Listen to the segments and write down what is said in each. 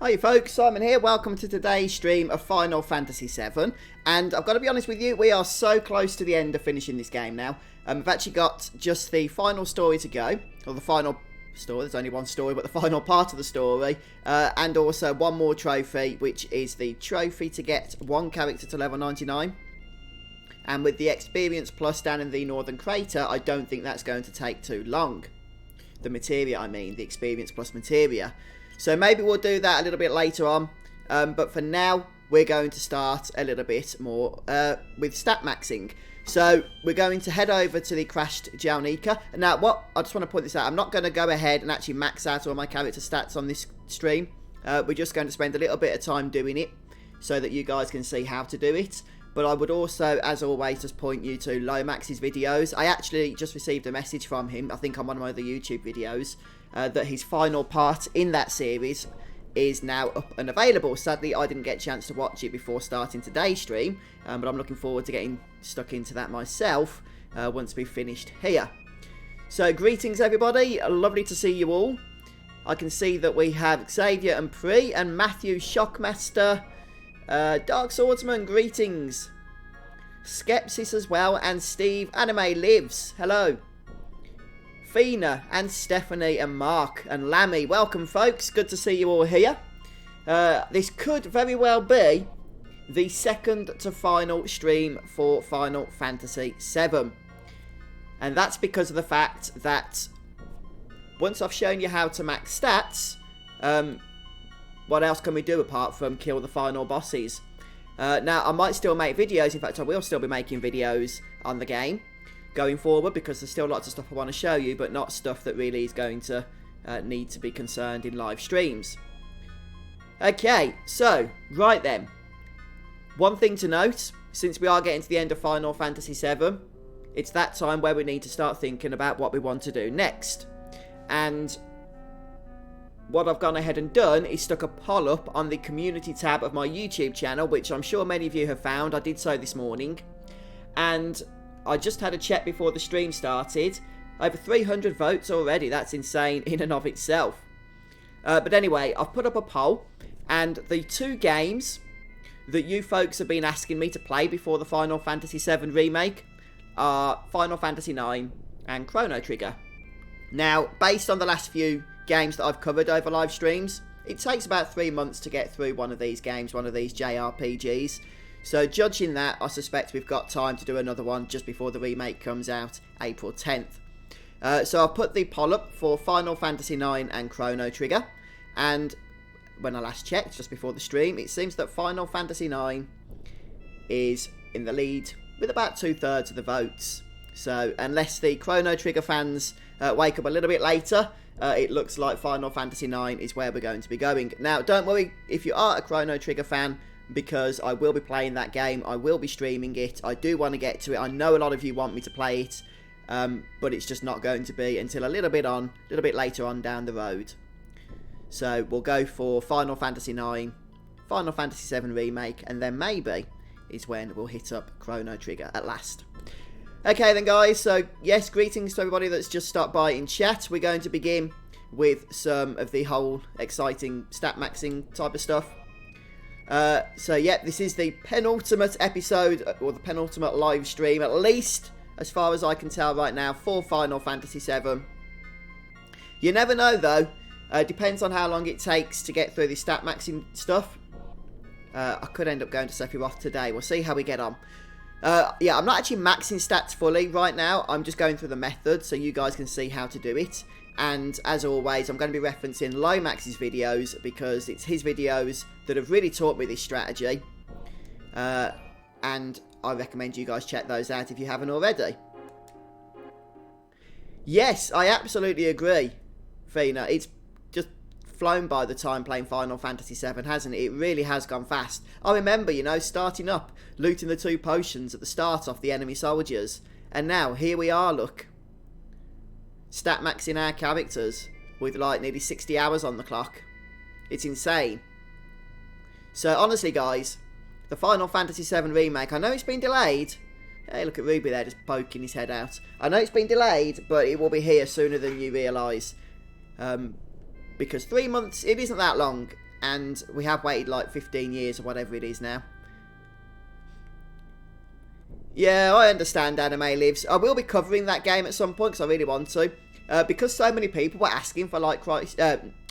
Hi folks, Simon here. Welcome to today's stream of Final Fantasy VII. And I've got to be honest with you, we are so close to the end of finishing this game now. We've actually got just the final story to go, or the final story, there's only one story, but the final part of the story. And also one more trophy, which is the trophy to get one character to level 99. And with the experience plus down in the Northern Crater, I don't think that's going to take too long. The Materia, I mean, the experience plus Materia. So maybe we'll do that a little bit later on. But for now, we're going to start a little bit more with stat maxing. So we're going to head over to the crashed Jalnika. Now, I just want to point this out. I'm not going to go ahead and actually max out all my character stats on this stream. We're just going to spend a little bit of time doing it so that you guys can see how to do it. But I would also, as always, just point you to Lomax's videos. I actually just received a message from him, I think on one of my other YouTube videos, that his final part in that series is now up and available. Sadly, I didn't get a chance to watch it before starting today's stream, but I'm looking forward to getting stuck into that myself once we've finished here. So, greetings everybody, lovely to see you all. I can see that we have Xavier and Pri and Matthew Shockmaster, Dark Swordsman, greetings. Skepsis as well, and Steve Anime Lives, hello. Fina and Stephanie and Mark and Lammy, welcome folks, good to see you all here. This could very well be the second to final stream for Final Fantasy VII. And that's because of the fact that once I've shown you how to max stats, what else can we do apart from kill the final bosses? Now, I might still make videos. In fact, I will still be making videos on the game going forward because there's still lots of stuff I want to show you, but not stuff that really is going to need to be concerned in live streams. Okay, so, right then. One thing to note, since we are getting to the end of Final Fantasy VII, it's that time where we need to start thinking about what we want to do next. And what I've gone ahead and done is stuck a poll up on the community tab of my YouTube channel, which I'm sure many of you have found. I did so this morning. And I just had a check before the stream started. Over 300 votes already. That's insane in and of itself. But anyway, I've put up a poll. And the two games that you folks have been asking me to play before the Final Fantasy VII Remake are Final Fantasy IX and Chrono Trigger. Now, based on the last few games that I've covered over live streams, it takes about 3 months to get through one of these games, one of these JRPGs. So judging that, I suspect we've got time to do another one just before the remake comes out April 10th. So I've put the poll up for Final Fantasy IX and Chrono Trigger, and when I last checked just before the stream, it seems that Final Fantasy IX is in the lead with about 2/3 of the votes. So unless the Chrono Trigger fans wake up a little bit later, it looks like Final Fantasy IX is where we're going to be going. Now, don't worry if you are a Chrono Trigger fan, because I will be playing that game. I will be streaming it. I do want to get to it. I know a lot of you want me to play it, but it's just not going to be until a little bit later on down the road. So we'll go for Final Fantasy IX, Final Fantasy VII Remake, and then maybe is when we'll hit up Chrono Trigger at last. Okay then guys, so yes, greetings to everybody that's just stopped by in chat. We're going to begin with some of the whole exciting stat maxing type of stuff. So yeah, this is the penultimate episode, or the penultimate live stream, at least as far as I can tell right now, for Final Fantasy VII. You never know though, depends on how long it takes to get through the stat maxing stuff. I could end up going to Sephiroth today, we'll see how we get on. Yeah, I'm not actually maxing stats fully right now. I'm just going through the method so you guys can see how to do it. And as always, I'm going to be referencing Lomax's videos because it's his videos that have really taught me this strategy. And I recommend you guys check those out if you haven't already. Yes, I absolutely agree, Fina. It's just flown by the time playing Final Fantasy VII, hasn't it? It really has gone fast. I remember, you know, starting up, looting the 2 potions at the start off the enemy soldiers. And now, here we are, look. Stat maxing our characters with like nearly 60 hours on the clock. It's insane. So honestly guys, the Final Fantasy VII Remake, I know it's been delayed. Hey, look at Ruby there just poking his head out. I know it's been delayed, but it will be here sooner than you realise. Because 3 months, it isn't that long. and we have waited like 15 years or whatever it is now. Yeah, I understand Anime Lives. I will be covering that game at some point because I really want to. Because so many people were asking for like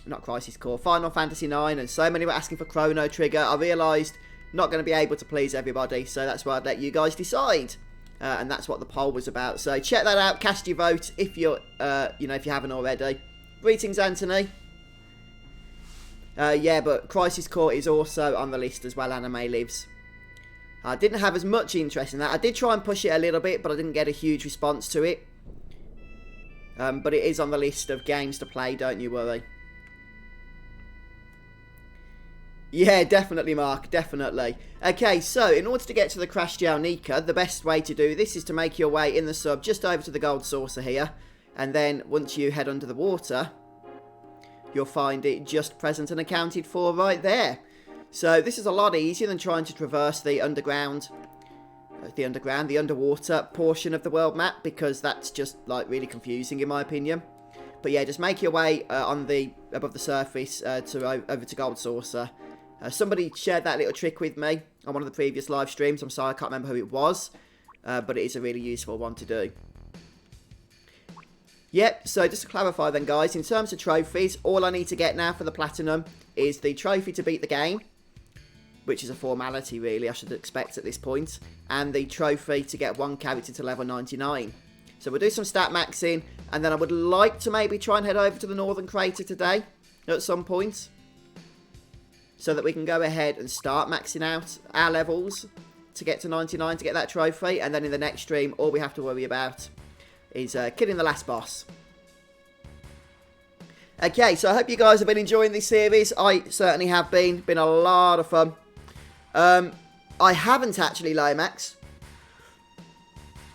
not Crisis Core, Final Fantasy IX, and so many were asking for Chrono Trigger, I realised not going to be able to please everybody, so that's why I'd let you guys decide. And that's what the poll was about. So check that out, cast your vote if you're, if you haven't already. Greetings, Anthony. Yeah, but Crisis Core is also on the list as well, Anime Lives. I didn't have as much interest in that. I did try and push it a little bit, but I didn't get a huge response to it. But it is on the list of games to play, don't you worry. Yeah, definitely, Mark, definitely. Okay, so in order to get to the Crash Jalnika, the best way to do this is to make your way in the sub just over to the gold saucer here. And then once you head under the water, you'll find it just present and accounted for right there. So this is a lot easier than trying to traverse the underwater portion of the world map, because that's just like really confusing in my opinion. But yeah, just make your way above the surface over to Gold Saucer. Somebody shared that little trick with me on one of the previous live streams. I'm sorry, I can't remember who it was, but it is a really useful one to do. Yep, so just to clarify then, guys, in terms of trophies, all I need to get now for the Platinum is the trophy to beat the game, which is a formality, really, I should expect at this point, and the trophy to get one character to level 99. So we'll do some stat maxing, and then I would like to maybe try and head over to the Northern Crater today, at some point, so that we can go ahead and start maxing out our levels to get to 99 to get that trophy, and then in the next stream, all we have to worry about is killing the last boss. Okay, so I hope you guys have been enjoying this series. I certainly have been. Been a lot of fun. I haven't actually, Lomax.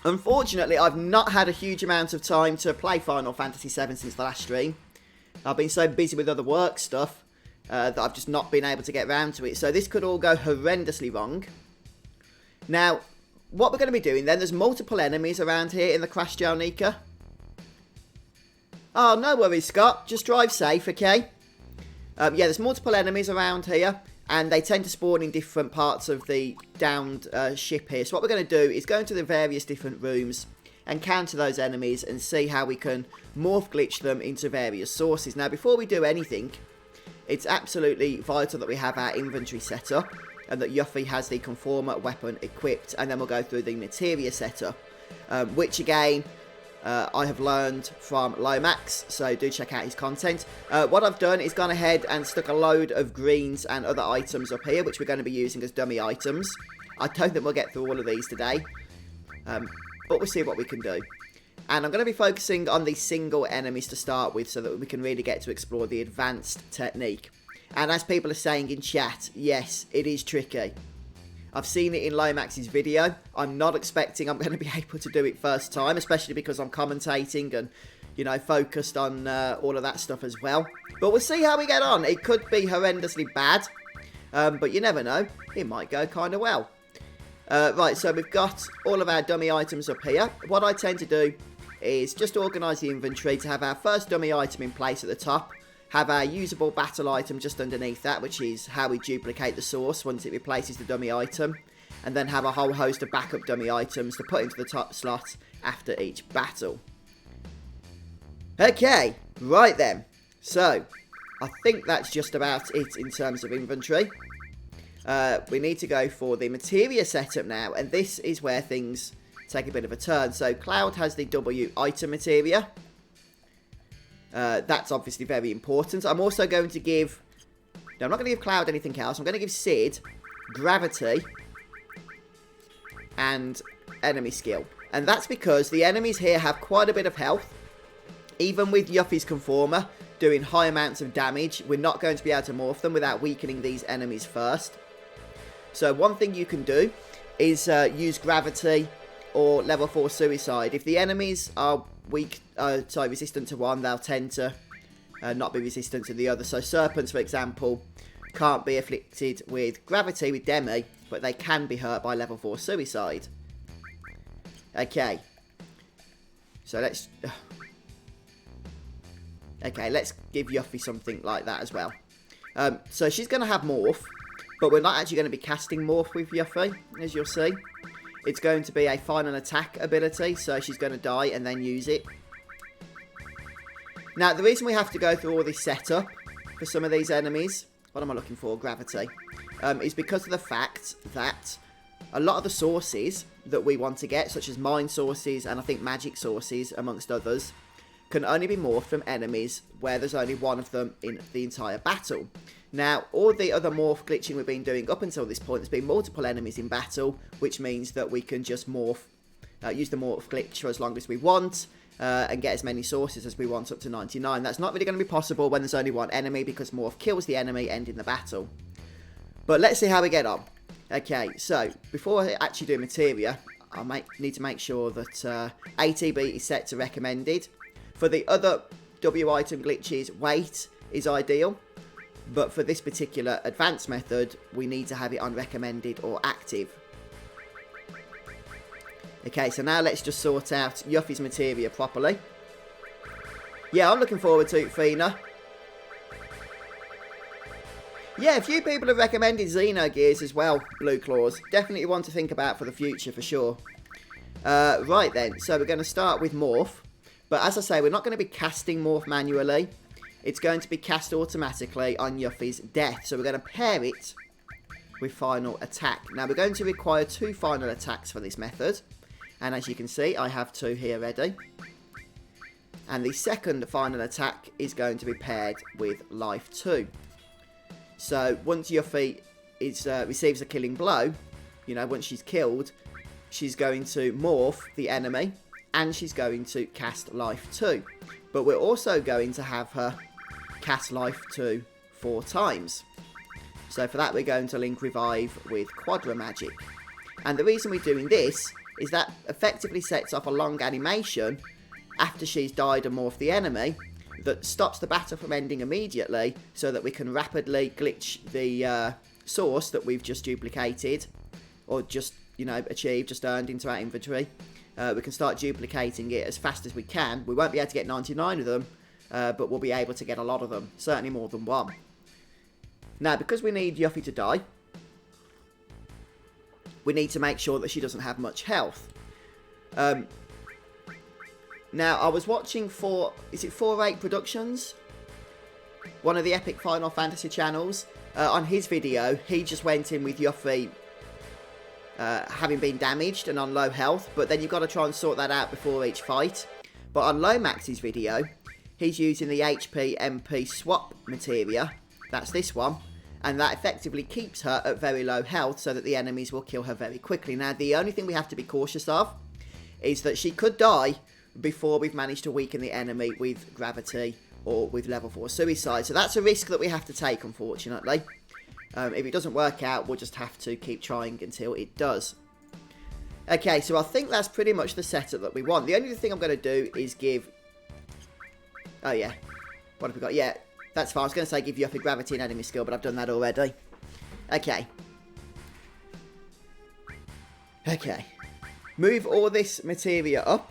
Unfortunately, I've not had a huge amount of time to play Final Fantasy VII since the last stream. I've been so busy with other work stuff that I've just not been able to get around to it. So this could all go horrendously wrong. Now, what we're going to be doing then, there's multiple enemies around here in the Crash Jalnika. Oh, no worries, Scott. Just drive safe, okay? Yeah, there's multiple enemies around here, and they tend to spawn in different parts of the downed ship here. So what we're going to do is go into the various different rooms and counter those enemies and see how we can morph glitch them into various sources. Now, before we do anything, it's absolutely vital that we have our inventory set up and that Yuffie has the Conformer weapon equipped, and then we'll go through the Materia setup, which again, I have learned from Lomax, so do check out his content. What I've done is gone ahead and stuck a load of greens and other items up here, which we're going to be using as dummy items. I don't think we'll get through all of these today, but we'll see what we can do. And I'm going to be focusing on the single enemies to start with, so that we can really get to explore the advanced technique. And as people are saying in chat, yes, it is tricky. I've seen it in Lomax's video. I'm not expecting I'm going to be able to do it first time, especially because I'm commentating and, you know, focused on all of that stuff as well. But we'll see how we get on. It could be horrendously bad, but you never know. It might go kind of well. Right, so we've got all of our dummy items up here. What I tend to do is just organise the inventory to have our first dummy item in place at the top. Have our usable battle item just underneath that, which is how we duplicate the source once it replaces the dummy item. And then have a whole host of backup dummy items to put into the top slot after each battle. Okay, right then. So, I think that's just about it in terms of inventory. We need to go for the Materia setup now, and this is where things take a bit of a turn. So, Cloud has the W item Materia. That's obviously very important. I'm also going to give... No, I'm not going to give Cloud anything else. I'm going to give Sid Gravity and Enemy Skill. And that's because the enemies here have quite a bit of health. Even with Yuffie's Conformer doing high amounts of damage, we're not going to be able to morph them without weakening these enemies first. So one thing you can do is use Gravity or level 4 Suicide. If the enemies are resistant to one, they'll tend to not be resistant to the other. So serpents, for example, can't be afflicted with gravity with Demi, but they can be hurt by level 4 Suicide. Okay. So let's... Okay, let's give Yuffie something like that as well. So she's going to have Morph, but we're not actually going to be casting Morph with Yuffie, as you'll see. It's going to be a final attack ability, so she's going to die and then use it. Now, the reason we have to go through all this setup for some of these enemies, what am I looking for? Gravity, is because of the fact that a lot of the sources that we want to get, such as mine sources and I think magic sources, amongst others, can only be morphed from enemies where there's only one of them in the entire battle. Now, all the other morph glitching we've been doing up until this point, there's been multiple enemies in battle, which means that we can just morph, use the morph glitch for as long as we want, and get as many sources as we want, up to 99. That's not really going to be possible when there's only one enemy, because morph kills the enemy, ending the battle. But let's see how we get on. Okay, so before I actually do Materia, I need to make sure that ATB is set to recommended. For the other W item glitches, wait is ideal. But for this particular advanced method, we need to have it on recommended or active. Okay, so now let's just sort out Yuffie's Materia properly. Yeah, I'm looking forward to it, Fina. Yeah, a few people have recommended Xenogears as well, Blue Claws. Definitely one to think about for the future, for sure. Right then, so we're going to start with Morph. But as I say, we're not going to be casting Morph manually. It's going to be cast automatically on Yuffie's death. So we're going to pair it with Final Attack. Now, we're going to require 2 Final Attacks for this method. And as you can see, I have 2 here ready. And the second Final Attack is going to be paired with Life 2. So once Yuffie receives a killing blow, you know, once she's killed, she's going to morph the enemy. And she's going to cast Life 2. But we're also going to have her cast Life 2 4 times. So for that, we're going to link Revive with Quadra Magic. And the reason we're doing this is that effectively sets off a long animation after she's died and morphed the enemy that stops the battle from ending immediately, so that we can rapidly glitch the source that we've just duplicated, or just, you know, achieved, just earned into our inventory. We can start duplicating it as fast as we can. We won't be able to get 99 of them, but we'll be able to get a lot of them. Certainly more than 1. Now, because we need Yuffie to die, we need to make sure that she doesn't have much health. Now, I was watching is it 48 Productions? One of the Epic Final Fantasy channels. On his video, he just went in with Yuffie having been damaged and on low health, but then you've got to try and sort that out before each fight. But on Lomax's video, he's using the HP MP swap materia, that's this one, and that effectively keeps her at very low health so that the enemies will kill her very quickly. Now, the only thing we have to be cautious of is that she could die before we've managed to weaken the enemy with gravity or with level 4 suicide. So that's a risk that we have to take, unfortunately. If it doesn't work out, we'll just have to keep trying until it does. Okay, so I think that's pretty much the setup that we want. The only thing I'm going to do is give... Oh, yeah. What have we got? Yeah, that's fine. I was going to say give Yuffie gravity and enemy skill, but I've done that already. Okay. Okay. Move all this materia up.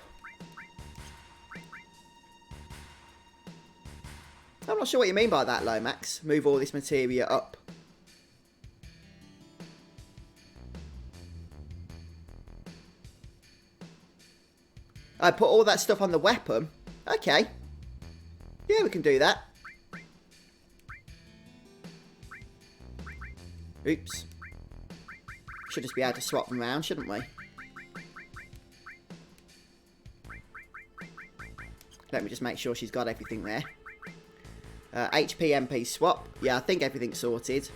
I'm not sure what you mean by that, Lomax. Move all this materia up. I put all that stuff on the weapon. Okay. Yeah, we can do that. Oops. Should just be able to swap them around, shouldn't we? Let me just make sure she's got everything there. HP MP swap. Yeah, I think everything's sorted.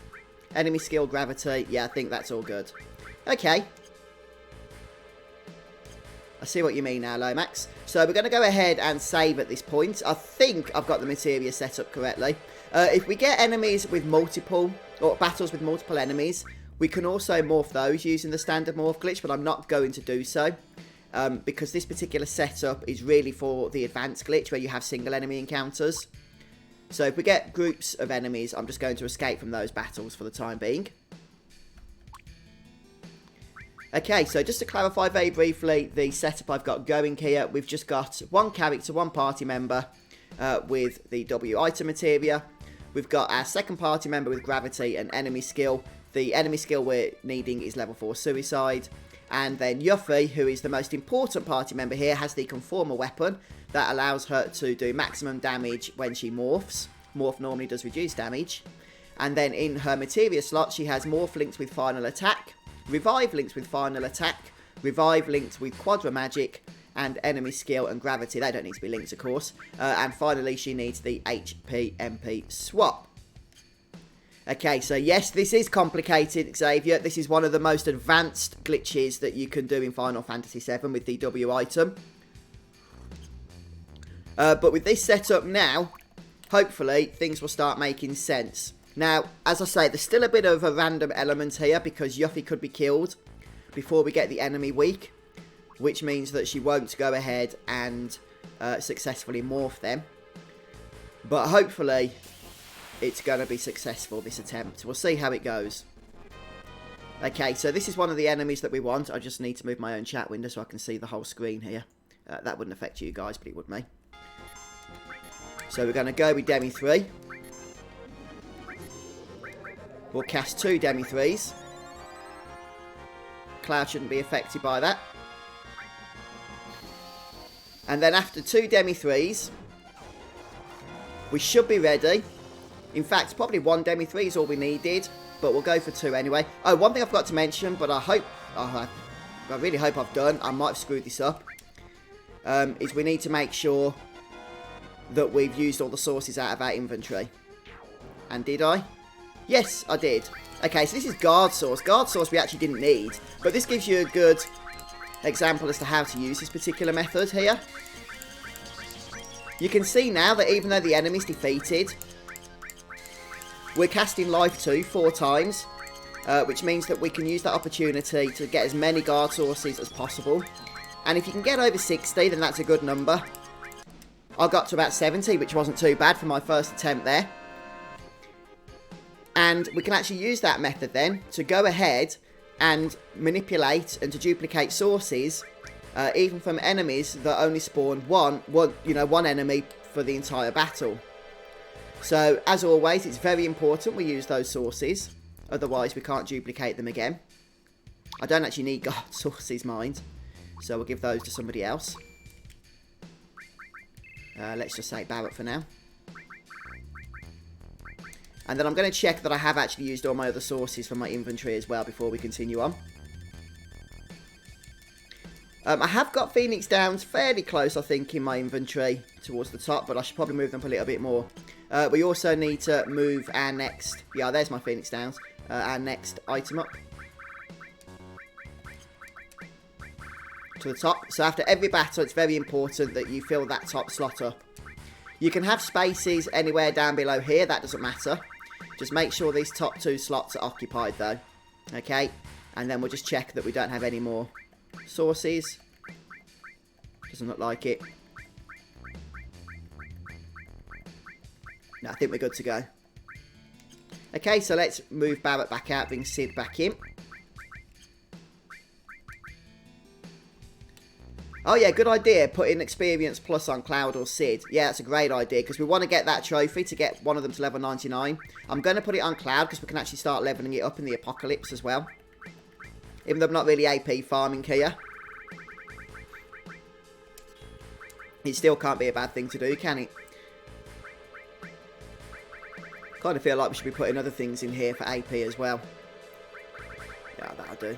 Enemy skill gravity. Yeah, I think that's all good. Okay. I see what you mean now, Lomax. So we're going to go ahead and save at this point. I think I've got the materia set up correctly. If we get enemies with multiple, or battles with multiple enemies, we can also morph those using the standard morph glitch, but I'm not going to do so. Because this particular setup is really for the advanced glitch where you have single enemy encounters. So if we get groups of enemies, I'm just going to escape from those battles for the time being. Okay, so just to clarify very briefly the setup I've got going here, we've just got one character, one party member with the W item materia. we've got our second party member with gravity and enemy skill. The enemy skill we're needing is level 4 suicide. And then Yuffie, who is the most important party member here, has the conformer weapon that allows her to do maximum damage when she morphs. Morph normally does reduce damage. And then in her Materia slot, she has Morph linked with final attack, Revive linked with final attack, Revive linked with Quadra Magic, and enemy skill and gravity. They don't need to be linked, of course. And finally, she needs the HP-MP swap. Okay, so yes, this is complicated, Xavier. This is one of the most advanced glitches that you can do in Final Fantasy VII with the W item. But with this setup now, hopefully, things will start making sense. Now, as I say, there's still a bit of a random element here because Yuffie could be killed before we get the enemy weak, which means that she won't go ahead and successfully morph them. But hopefully, it's going to be successful, this attempt. We'll see how it goes. Okay, so this is one of the enemies that we want. I just need to move my own chat window so I can see the whole screen here. That wouldn't affect you guys, but it would me. So we're going to go with Demi 3. We'll cast 2 Demi 3s. Cloud shouldn't be affected by that. And then after 2 Demi 3s, we should be ready. In fact, probably 1 Demi 3 is all we needed, but we'll go for 2 anyway. Oh, one thing I forgot to mention, but I really hope I've done, I might have screwed this up, is we need to make sure that we've used all the sources out of our inventory. And did I? Yes, I did. Okay, so this is guard source. Guard source we actually didn't need, but this gives you a good example as to how to use this particular method here. You can see now that even though the enemy's defeated, we're casting life 2 4 times, which means that we can use that opportunity to get as many guard sources as possible. And if you can get over 60, then that's a good number. I got to about 70, which wasn't too bad for my first attempt there. And we can actually use that method then to go ahead and manipulate and to duplicate sources, even from enemies that only spawn one enemy for the entire battle. So, as always, it's very important we use those sources. Otherwise, we can't duplicate them again. I don't actually need guard sources, mind. So, we'll give those to somebody else. Let's just say Barrett for now. And then I'm going to check that I have actually used all my other sources from my inventory as well before we continue on. I have got Phoenix Downs fairly close, I think, in my inventory towards the top, but I should probably move them up a little bit more. We also need to move our next... Yeah, there's my Phoenix Downs. Our next item up to the top. So after every battle, it's very important that you fill that top slot up. You can have spaces anywhere down below here. That doesn't matter. Just make sure these top 2 slots are occupied, though. Okay? And then we'll just check that we don't have any more sources. Doesn't look like it. No, I think we're good to go. Okay, so let's move Barrett back out, bring Sid back in. Oh yeah, good idea, putting Experience Plus on Cloud or Sid. Yeah, that's a great idea, because we want to get that trophy to get one of them to level 99. I'm going to put it on Cloud, because we can actually start leveling it up in the Apocalypse as well. Even though I'm not really AP farming here. It still can't be a bad thing to do, can it? Kind of feel like we should be putting other things in here for AP as well. Yeah, that'll do.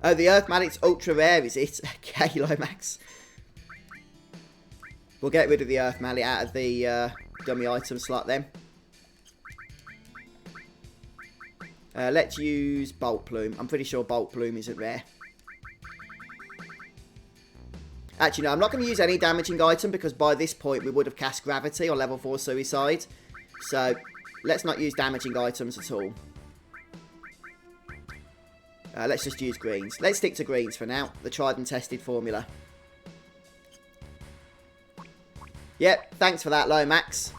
Oh, the Earth Malic's ultra rare, is it? Okay, Lomax. We'll get rid of the Earth Malic out of the dummy item slot then. Let's use Bolt Plume. I'm pretty sure Bolt Plume isn't rare. Actually, no, I'm not going to use any damaging item because by this point we would have cast Gravity or level 4 Suicide. So, let's not use damaging items at all. Let's just use greens. Let's stick to greens for now. The tried and tested formula. Yep, thanks for that, Lomax.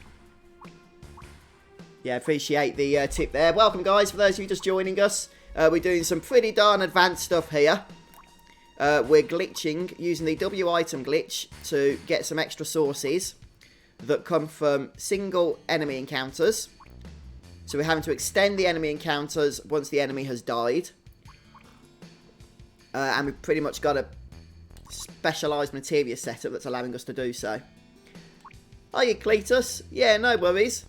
Yeah, appreciate the tip there. Welcome, guys, for those of you just joining us. We're doing some pretty darn advanced stuff here. we're glitching using the W item glitch to get some extra sources that come from single enemy encounters. So we're having to extend the enemy encounters once the enemy has died. And we've pretty much got a specialised materia setup that's allowing us to do so. Are you, Cletus? Yeah, no worries.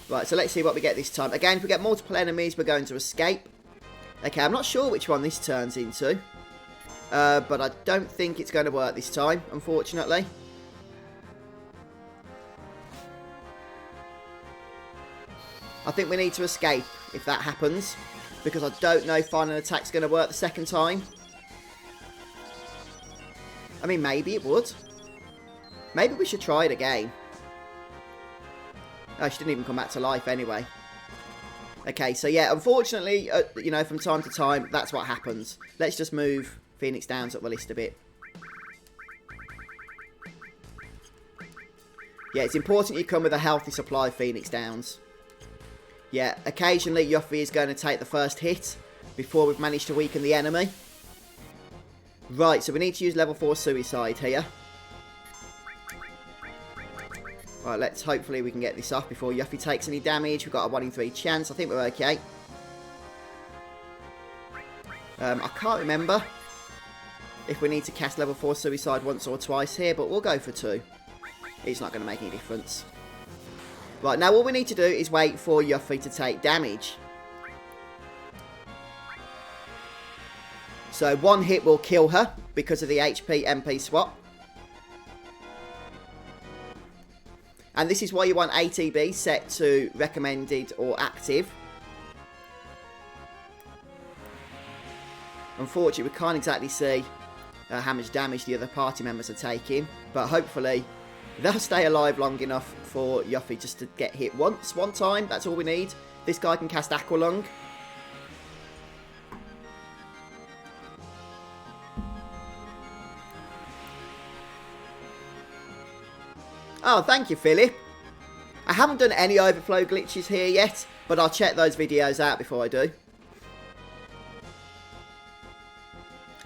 Right, so let's see what we get this time. Again, if we get multiple enemies, we're going to escape. Okay, I'm not sure which one this turns into. But I don't think it's going to work this time, unfortunately. I think we need to escape if that happens. Because I don't know if final attack's going to work the second time. I mean, maybe it would. Maybe we should try it again. Oh, she didn't even come back to life anyway. Okay, so yeah, unfortunately, you know, from time to time, that's what happens. Let's just move Phoenix Downs up the list a bit. Yeah, it's important you come with a healthy supply of Phoenix Downs. Yeah, occasionally Yuffie is going to take the first hit before we've managed to weaken the enemy. Right, so we need to use level 4 suicide here. Right, let's hopefully we can get this off before Yuffie takes any damage. We've got a 1 in 3 chance. I think we're okay. I can't remember if we need to cast level 4 suicide once or twice here, but we'll go for 2. It's not going to make any difference. Right, now all we need to do is wait for Yuffie to take damage. So 1 hit will kill her because of the HP-MP swap. And this is why you want ATB set to recommended or active. Unfortunately, we can't exactly see how much damage the other party members are taking. But hopefully, they'll stay alive long enough for Yuffie just to get hit once. One time, that's all we need. This guy can cast Aqua Lung. Oh, thank you, Philip. I haven't done any overflow glitches here yet, but I'll check those videos out before I do.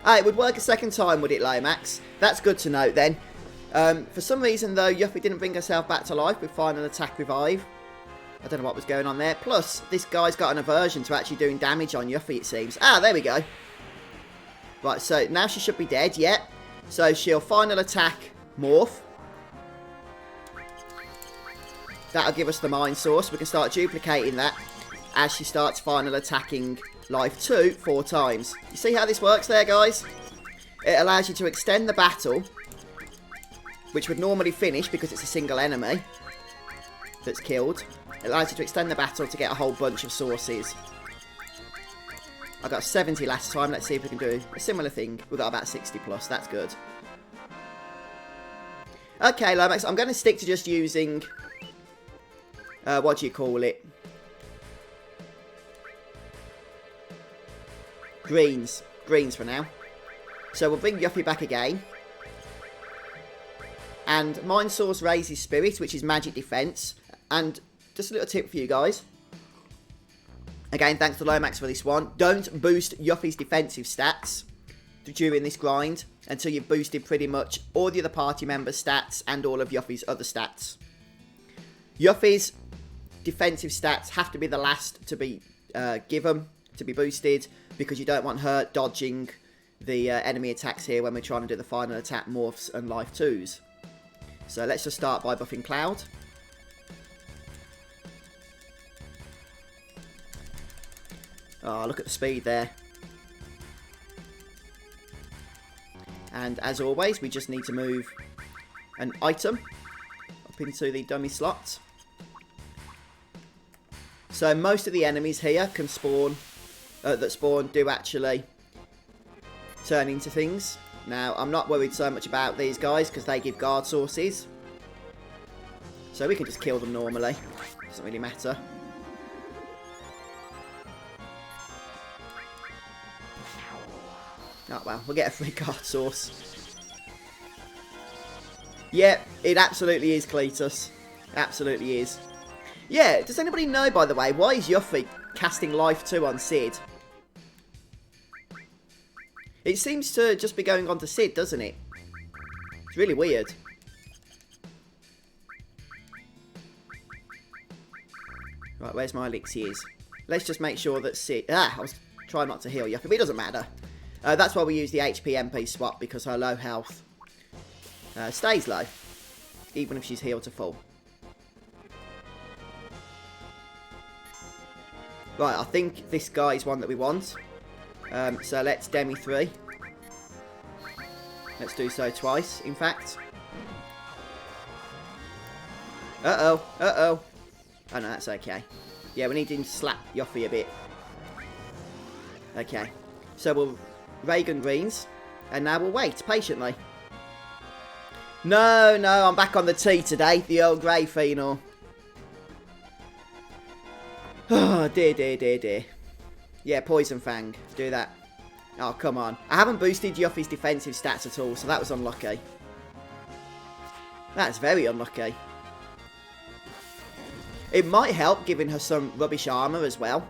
Ah, it would work a second time, would it, Lomax? That's good to note then. For some reason, though, Yuffie didn't bring herself back to life with final attack revive. I don't know what was going on there. Plus, this guy's got an aversion to actually doing damage on Yuffie, it seems. Ah, there we go. Right, so now she should be dead, yeah. So she'll final attack Morph. That'll give us the mind source. We can start duplicating that as she starts final attacking life 2 4 times. You see how this works there, guys? It allows you to extend the battle, which would normally finish because it's a single enemy that's killed. It allows you to extend the battle to get a whole bunch of sources. I got 70 last time. Let's see if we can do a similar thing. We've got about 60 plus. That's good. Okay, Lomax, I'm going to stick to just using... what do you call it? Greens. Greens for now. So we'll bring Yuffie back again. And Mind Source raises Spirit, which is magic defense. And just a little tip for you guys. Again, thanks to Lomax for this one. Don't boost Yuffie's defensive stats during this grind until you've boosted pretty much all the other party members' stats and all of Yuffie's other stats. Yuffie's defensive stats have to be the last to be given, to be boosted, because you don't want her dodging the enemy attacks here when we're trying to do the final attack morphs and life 2s. So let's just start by buffing Cloud. Oh, look at the speed there. And as always, we just need to move an item up into the dummy slot. So most of the enemies here can spawn, that spawn do actually turn into things. Now, I'm not worried so much about these guys because they give guard sources. So we can just kill them normally. Doesn't really matter. Oh well, we'll get a free guard source. Yeah, it absolutely is, Cletus. Absolutely is. Yeah, does anybody know, by the way, why is Yuffie casting life 2 on Sid? It seems to just be going on to Sid, doesn't it? It's really weird. Right, where's my elixirs? Let's just make sure that Sid... I was trying not to heal you, but it doesn't matter. That's why we use the HP MP swap, because her low health stays low, even if she's healed to full. Right, I think this guy is one that we want. So let's demi 3. Let's do so twice, in fact. Uh-oh, uh-oh. Oh, no, that's okay. Yeah, we need him to slap Yoffie a bit. Okay. So we'll Reagan greens. And now we'll wait patiently. No, no, I'm back on the tea today. The Earl Grey phenol. Oh, dear, dear, dear, dear. Yeah, Poison Fang. Do that. Oh, come on. I haven't boosted Yoffie's defensive stats at all, so that was unlucky. That's very unlucky. It might help giving her some rubbish armour as well.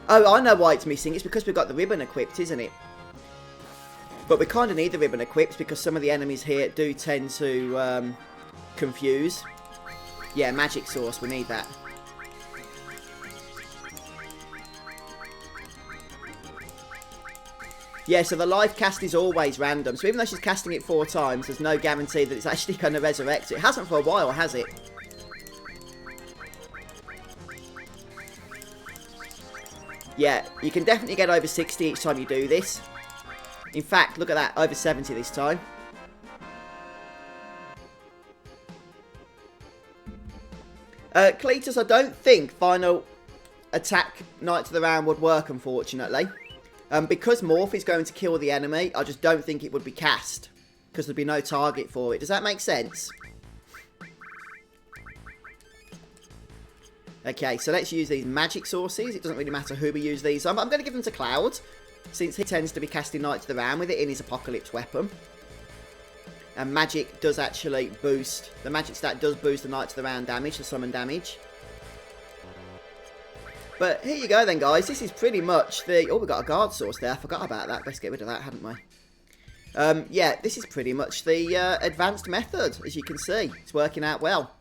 Oh, I know why it's missing. It's because we've got the ribbon equipped, isn't it? But we kind of need the ribbon equipped because some of the enemies here do tend to confuse. Yeah, magic source. We need that. Yeah, so the life cast is always random. So even though she's casting it 4 times, there's no guarantee that it's actually going to resurrect. It hasn't for a while, has it? Yeah, you can definitely get over 60 each time you do this. In fact, look at that, over 70 this time. Cletus, I don't think final attack Knight to the Round would work, unfortunately. Because Morph is going to kill the enemy, I just don't think it would be cast. Because there'd be no target for it. Does that make sense? Okay, so let's use these magic sources. It doesn't really matter who we use these on. I'm going to give them to Cloud, since he tends to be casting Knight to the Round with it in his Apocalypse weapon. And magic does actually boost... The magic stat does boost the Knight to the Round damage, the summon damage. But here you go then, guys. This is pretty much the... Oh, we got a guard source there. I forgot about that. Let's get rid of that, hadn't we? Yeah, this is pretty much the advanced method, as you can see. It's working out well.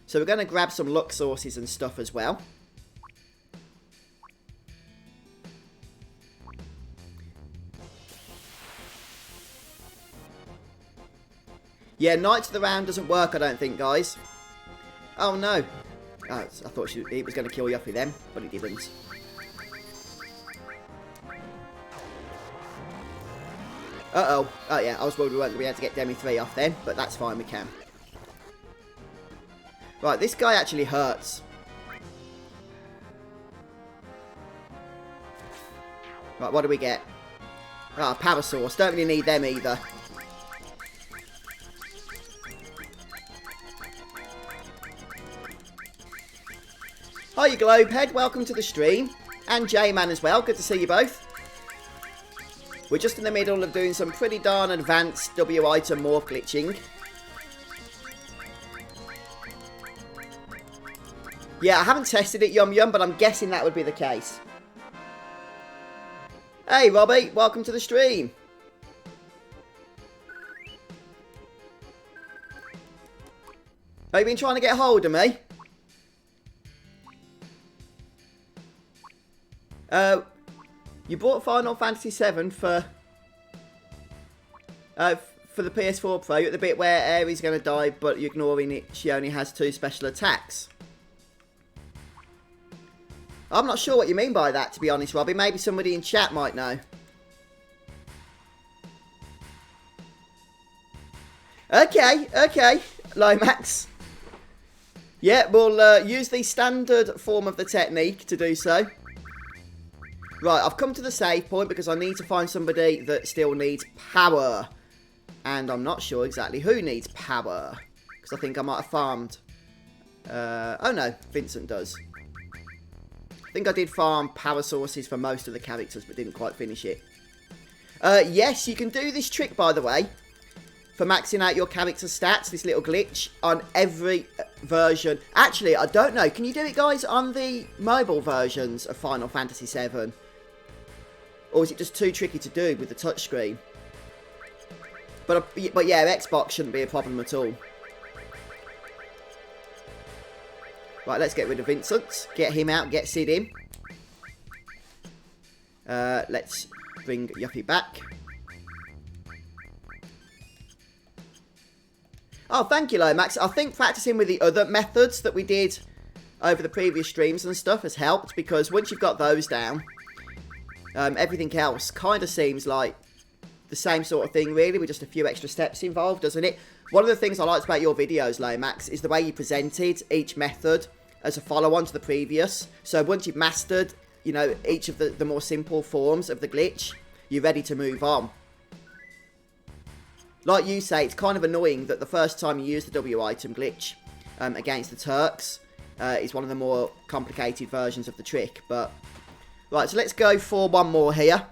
So we're going to grab some luck sources and stuff as well. Yeah, Knight to the Round doesn't work, I don't think, guys. Oh, no. Oh, I thought he was going to kill Yoffie then, but he didn't. Uh-oh. Oh, yeah, I was worried we weren't going to be able to get Demi 3 off then, but that's fine, we can. Right, this guy actually hurts. Right, what do we get? Ah, power source. Don't really need them either. Hi, Globehead. Welcome to the stream. And J-Man as well. Good to see you both. We're just in the middle of doing some pretty darn advanced W-item morph glitching. Yeah, I haven't tested it, Yum Yum, but I'm guessing that would be the case. Hey, Robbie. Welcome to the stream. Have you been trying to get hold of me? You bought Final Fantasy VII for the PS4 Pro at the bit where Aerie's going to die, but you're ignoring it. She only has 2 special attacks. I'm not sure what you mean by that, to be honest, Robbie. Maybe somebody in chat might know. Okay, okay, Lomax. Yeah, we'll use the standard form of the technique to do so. Right, I've come to the save point because I need to find somebody that still needs power. And I'm not sure exactly who needs power. Because I think I might have farmed. Oh no, Vincent does. I think I did farm power sources for most of the characters, but didn't quite finish it. Yes, you can do this trick, by the way, for maxing out your character stats, this little glitch, on every version. Actually, I don't know. Can you do it, guys, on the mobile versions of Final Fantasy VII? Or is it just too tricky to do with the touchscreen? But yeah, Xbox shouldn't be a problem at all. Right, let's get rid of Vincent. Get him out, get Sid in. Let's bring Yuppie back. Oh, thank you, Lomax. I think practicing with the other methods that we did over the previous streams and stuff has helped, because once you've got those down, everything else kind of seems like the same sort of thing, really, with just a few extra steps involved, doesn't it? One of the things I liked about your videos, Lomax, is the way you presented each method as a follow-on to the previous. So once you've mastered, you know, each of the more simple forms of the glitch, you're ready to move on. Like you say, it's kind of annoying that the first time you use the W item glitch against the Turks is one of the more complicated versions of the trick. But right, so let's go for one more here.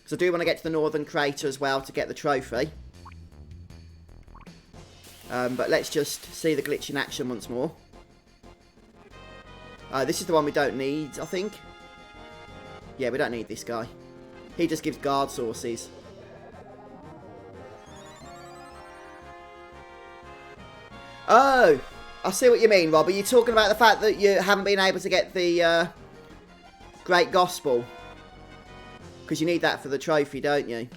So I do want to get to the northern crater as well to get the trophy. But let's just see the glitch in action once more. This is the one we don't need, I think. Yeah, we don't need this guy. He just gives guard sources. Oh, I see what you mean, Rob. Are you talking about the fact that you haven't been able to get the Great Gospel? Because you need that for the trophy, don't you?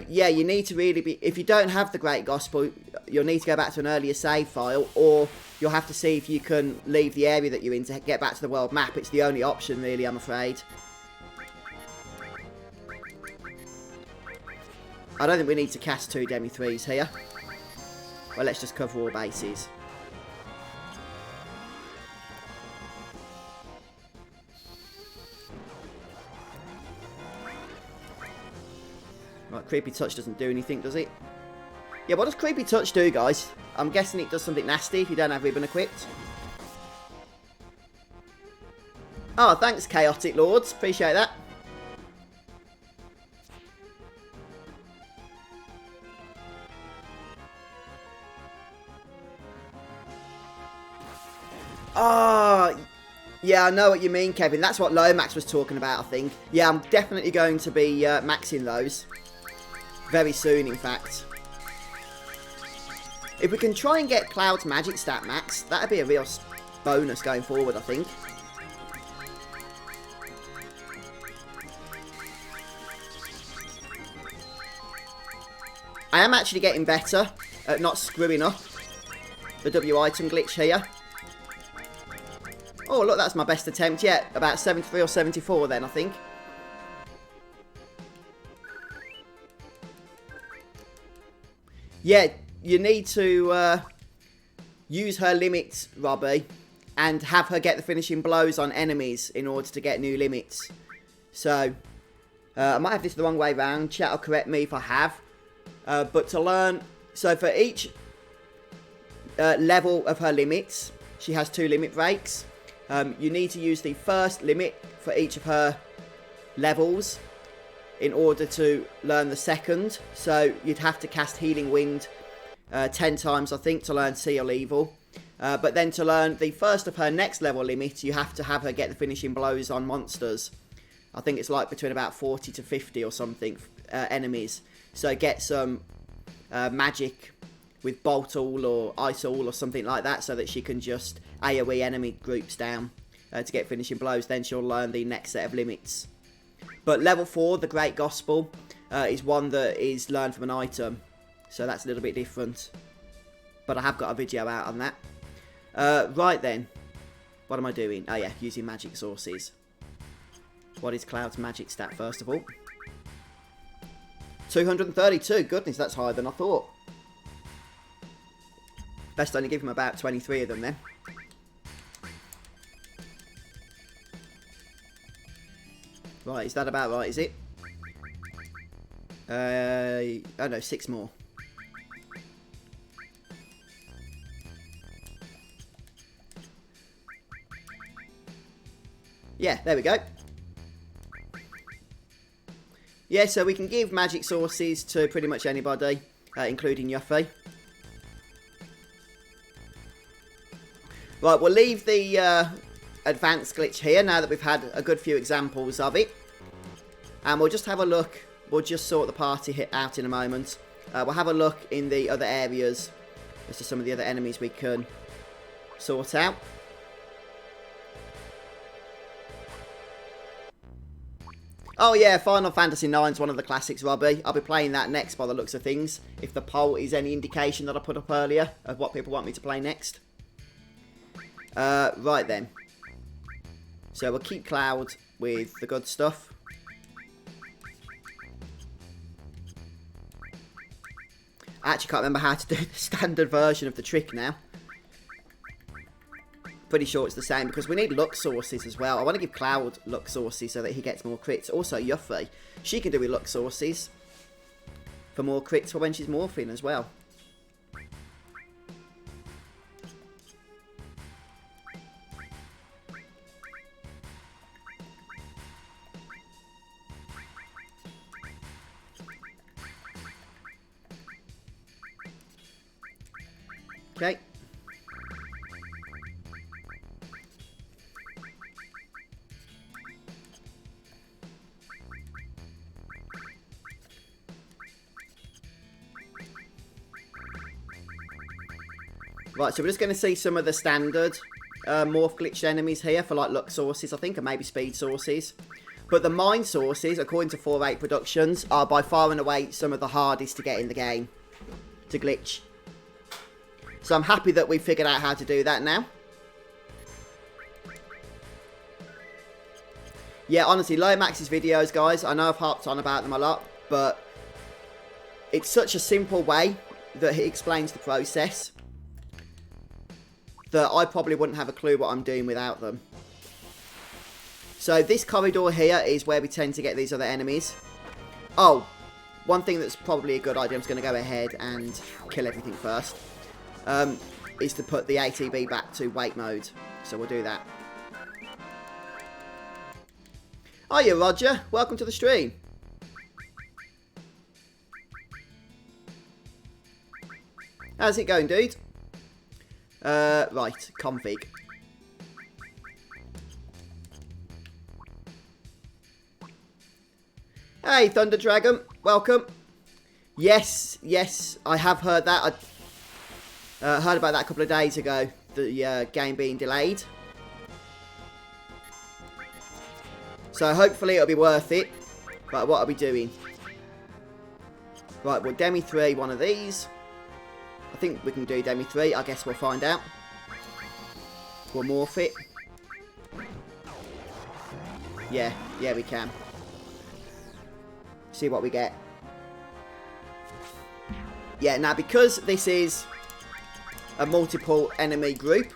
Yeah, you need to really be... If you don't have the Great Gospel, you'll need to go back to an earlier save file, or you'll have to see if you can leave the area that you're in to get back to the world map. It's the only option, really, I'm afraid. I don't think we need to cast 2 Demi 3s here. Well, let's just cover all bases. Right, Creepy Touch doesn't do anything, does it? Yeah, what does Creepy Touch do, guys? I'm guessing it does something nasty if you don't have Ribbon equipped. Oh, thanks, Chaotic Lords. Appreciate that. Oh, yeah, I know what you mean, Kevin. That's what Lomax was talking about, I think. Yeah, I'm definitely going to be maxing those. Very soon, in fact. If we can try and get Cloud's magic stat max, that'd be a real bonus going forward, I think. I am actually getting better at not screwing up the W item glitch here. Oh, look, that's my best attempt yet. About 73 or 74 then, I think. Yeah, you need to use her limits, Robbie, and have her get the finishing blows on enemies in order to get new limits. So, I might have this the wrong way round. Chat will correct me if I have. But to learn... So, for each level of her limits, she has 2 limit breaks. You need to use the first limit for each of her levels in order to learn the second. So you'd have to cast Healing Wind 10 times, I think, to learn Seal Evil. But then to learn the first of her next level limit, you have to have her get the finishing blows on monsters. I think it's like between about 40 to 50 or something enemies. So get some magic with Bolt All or Ice All or something like that, so that she can just AoE enemy groups down to get finishing blows. Then she'll learn the next set of limits. But level 4, the Great Gospel, is one that is learned from an item. So that's a little bit different. But I have got a video out on that. Right then. What am I doing? Oh yeah, using magic sources. What is Cloud's magic stat first of all? 232. Goodness, that's higher than I thought. Best only give him about 23 of them then. Right, is that about right, is it? Oh no, 6 more. Yeah, there we go. Yeah, so we can give magic sources to pretty much anybody, including Yuffie. Right, we'll leave the advanced glitch here now that we've had a good few examples of it. And we'll just have a look. We'll just sort the party out in a moment. We'll have a look in the other areas as to some of the other enemies we can sort out. Oh yeah, Final Fantasy IX is one of the classics, Robbie. I'll be playing that next by the looks of things. If the poll is any indication that I put up earlier of what people want me to play next. Right then. So we'll keep Cloud with the good stuff. I actually can't remember how to do the standard version of the trick now. Pretty sure it's the same because we need luck sources as well. I want to give Cloud luck sources so that he gets more crits. Also, Yuffie, she can do with luck sources for more crits for when she's morphing as well. Okay. Right, so we're just going to see some of the standard morph glitched enemies here for like luck sources, I think, and maybe speed sources. But the mine sources, according to 4.8 Productions, are by far and away some of the hardest to get in the game to glitch. So I'm happy that we've figured out how to do that now. Yeah, honestly, Lomax's videos, guys, I know I've harped on about them a lot, but it's such a simple way that he explains the process that I probably wouldn't have a clue what I'm doing without them. So this corridor here is where we tend to get these other enemies. Oh, one thing that's probably a good idea, I'm just going to go ahead and kill everything first, is to put the ATB back to wait mode. So we'll do that. Hiya, Roger. Welcome to the stream. How's it going, dude? Right, config. Hey, Thunder Dragon. Welcome. Yes, yes, I have heard that. I heard about that a couple of days ago. The game being delayed. So hopefully it'll be worth it. Right, what are we doing? Right, we'll Demi 3 one of these. I think we can do Demi 3. I guess we'll find out. We'll morph it. Yeah, yeah we can. See what we get. Yeah, now because this is a multiple enemy group,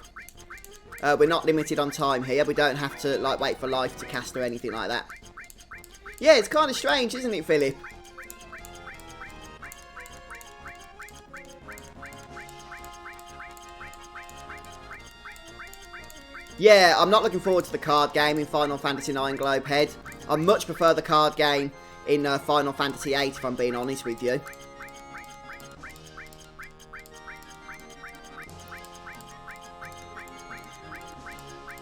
we're not limited on time here. We don't have to like wait for life to cast or anything like that. Yeah, it's kind of strange, isn't it, Philip? Yeah, I'm not looking forward to the card game in Final Fantasy IX Globehead. I much prefer the card game in Final Fantasy VIII, if I'm being honest with you.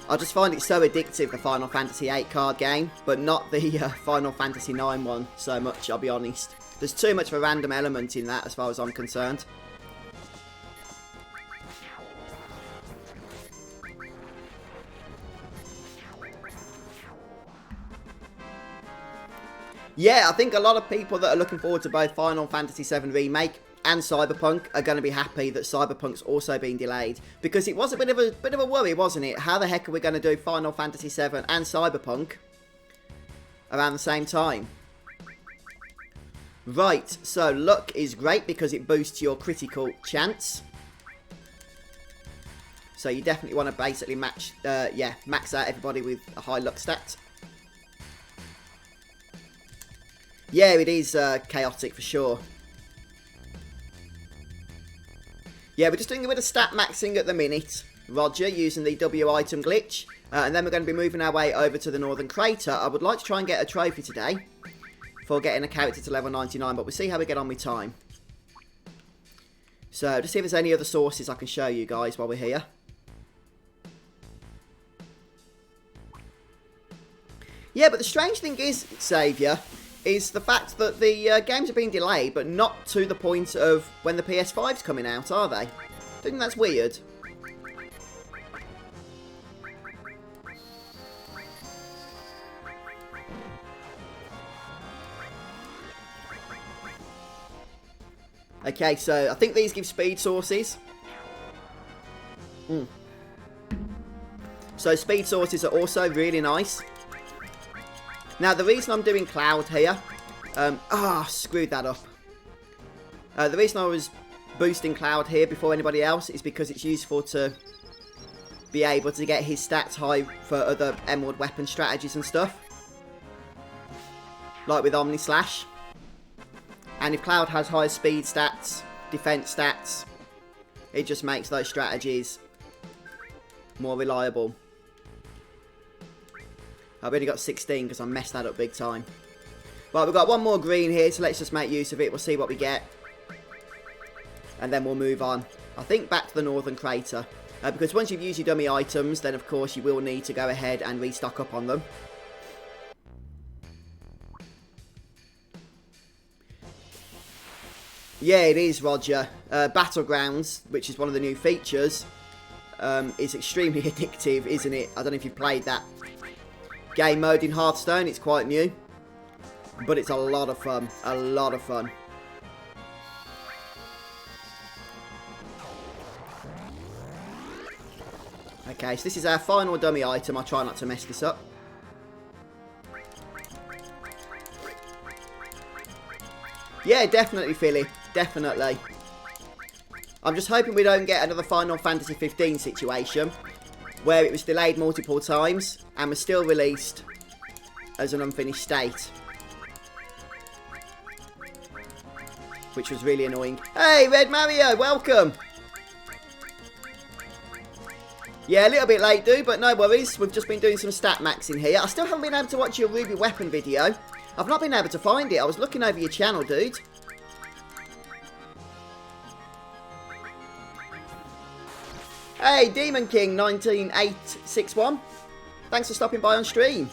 I just find it so addictive, the Final Fantasy VIII card game, but not the Final Fantasy IX one so much, I'll be honest. There's too much of a random element in that as far as I'm concerned. Yeah, I think a lot of people that are looking forward to both Final Fantasy VII Remake and Cyberpunk are going to be happy that Cyberpunk's also been delayed, because it was a bit of a worry, wasn't it? How the heck are we going to do Final Fantasy VII and Cyberpunk around the same time? Right, so luck is great because it boosts your critical chance. So you definitely want to basically max out everybody with a high luck stat. Yeah, it is chaotic for sure. Yeah, we're just doing a bit of stat maxing at the minute, Roger, using the W item glitch. And then we're going to be moving our way over to the Northern Crater. I would like to try and get a trophy today for getting a character to level 99, but we'll see how we get on with time. So, just see if there's any other sources I can show you guys while we're here. Yeah, but the strange thing is, Saviour, is the fact that the games are being delayed, but not to the point of when the PS5's coming out, are they? I think that's weird. Okay, so I think these give speed sources. So speed sources are also really nice. Now, the reason I'm doing Cloud here... screwed that up. The reason I was boosting Cloud here before anybody else is because it's useful to be able to get his stats high for other Emerald weapon strategies and stuff. Like with Omni Slash. And if Cloud has higher speed stats, defense stats, it just makes those strategies more reliable. I've only got 16 because I messed that up big time. Right, we've got one more green here, so let's just make use of it. We'll see what we get. And then we'll move on. I think back to the Northern Crater. Because once you've used your dummy items, then of course you will need to go ahead and restock up on them. Yeah, it is, Roger. Battlegrounds, which is one of the new features, is extremely addictive, isn't it? I don't know if you've played that game mode in Hearthstone. It's quite new, but it's a lot of fun. A lot of fun. Okay, so this is our final dummy item. I'll try not to mess this up. Yeah, definitely, Philly. Definitely. I'm just hoping we don't get another Final Fantasy 15 situation where it was delayed multiple times and was still released as an unfinished state. Which was really annoying. Hey, Red Mario, welcome! Yeah, a little bit late, dude, but no worries. We've just been doing some stat maxing here. I still haven't been able to watch your Ruby Weapon video. I've not been able to find it. I was looking over your channel, dude. Hey, Demon King 19861. Thanks for stopping by on stream.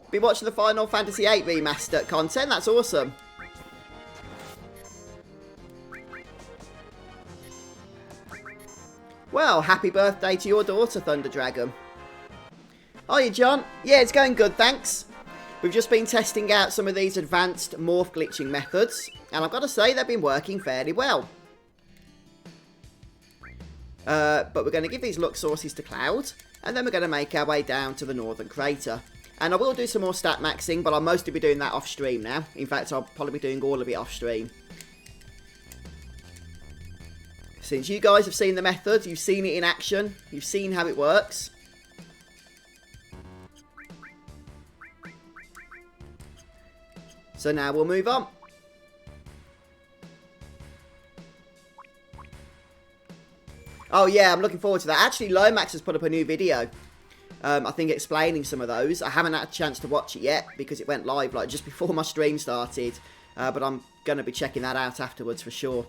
Be watching the Final Fantasy VIII remaster content. That's awesome. Well, happy birthday to your daughter, Thunder Dragon. Hiya, John. Yeah, it's going good, thanks. We've just been testing out some of these advanced morph glitching methods, and I've got to say they've been working fairly well. But we're going to give these luck sources to Cloud, and then we're going to make our way down to the Northern Crater. And I will do some more stat maxing, but I'll mostly be doing that off stream now. In fact, I'll probably be doing all of it off stream. Since you guys have seen the method, you've seen it in action, you've seen how it works. So now we'll move on. Oh yeah, I'm looking forward to that. Actually, Lomax has put up a new video. I think explaining some of those. I haven't had a chance to watch it yet because it went live like just before my stream started. But I'm going to be checking that out afterwards for sure.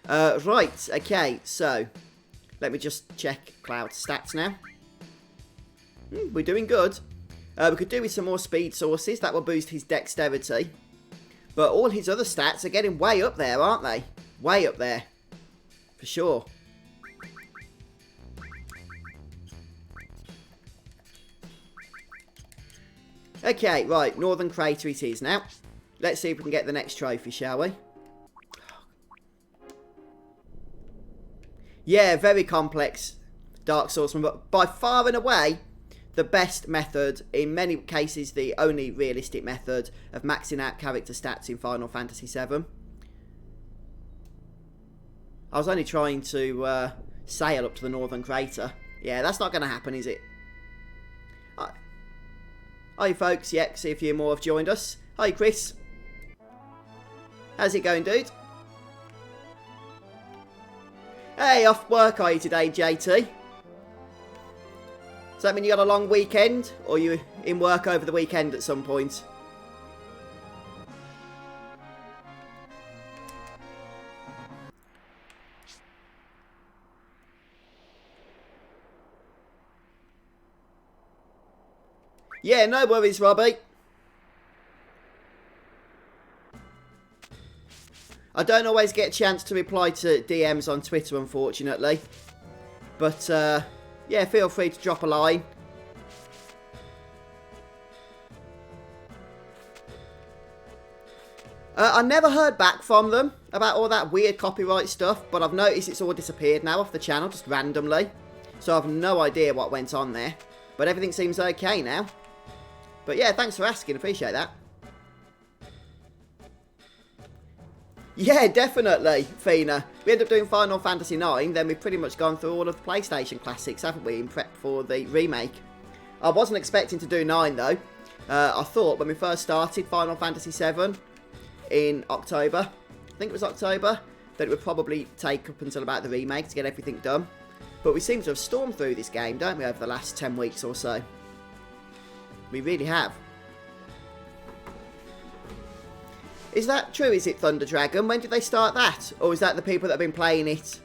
Right, okay, so let me just check Cloud's stats now. We're doing good. We could do with some more speed sources. That will boost his dexterity. But all his other stats are getting way up there, aren't they? Way up there. For sure. Okay, right, Northern Crater it is now. Let's see if we can get the next trophy, shall we? Yeah, very complex Dark Swordsman, but by far and away, the best method, in many cases the only realistic method, of maxing out character stats in Final Fantasy VII. I was only trying to sail up to the Northern Crater. Yeah, that's not going to happen, is it? Hi folks, yeah, see a few more have joined us. Hi Chris. How's it going, dude? Hey, off work are you today, JT? Does that mean you got a long weekend? Or you in work over the weekend at some point? Yeah, no worries, Robbie. I don't always get a chance to reply to DMs on Twitter, unfortunately. But, yeah, feel free to drop a line. I never heard back from them about all that weird copyright stuff, but I've noticed it's all disappeared now off the channel, just randomly. So I've no idea what went on there. But everything seems okay now. But yeah, thanks for asking, appreciate that. Yeah, definitely, Fina. We ended up doing Final Fantasy IX, then we've pretty much gone through all of the PlayStation classics, haven't we, in prep for the remake. I wasn't expecting to do 9, though. I thought when we first started Final Fantasy VII in October, I think it was October, that it would probably take up until about the remake to get everything done. But we seem to have stormed through this game, don't we, over the last 10 weeks or so. We really have. Is that true? Is it Thunder Dragon? When did they start that? Or is that the people that have been playing it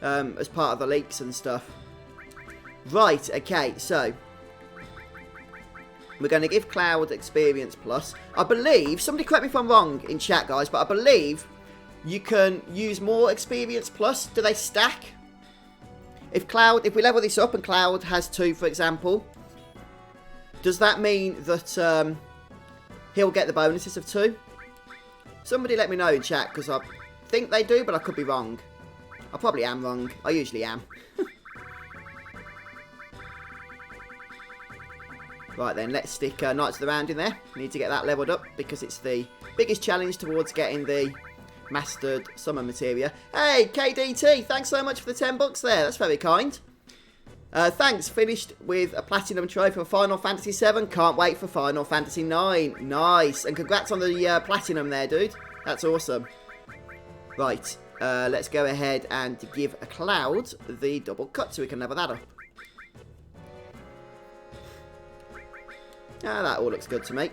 as part of the leaks and stuff? Right, okay, so we're going to give Cloud Experience Plus. I believe, somebody correct me if I'm wrong in chat, guys, but I believe you can use more Experience Plus. Do they stack? If we level this up and Cloud has 2, for example, does that mean that he'll get the bonuses of 2? Somebody let me know in chat, because I think they do, but I could be wrong. I probably am wrong. I usually am. Right then, let's stick Knights of the Round in there. Need to get that leveled up, because it's the biggest challenge towards getting the Mastered Summon Materia. Hey, KDT, thanks so much for the 10 bucks there. That's very kind. Thanks. Finished with a Platinum Trophy for Final Fantasy VII. Can't wait for Final Fantasy IX. Nice. And congrats on the Platinum there, dude. That's awesome. Right. Let's go ahead and give a Cloud the double cut so we can level that up. Ah, that all looks good to me.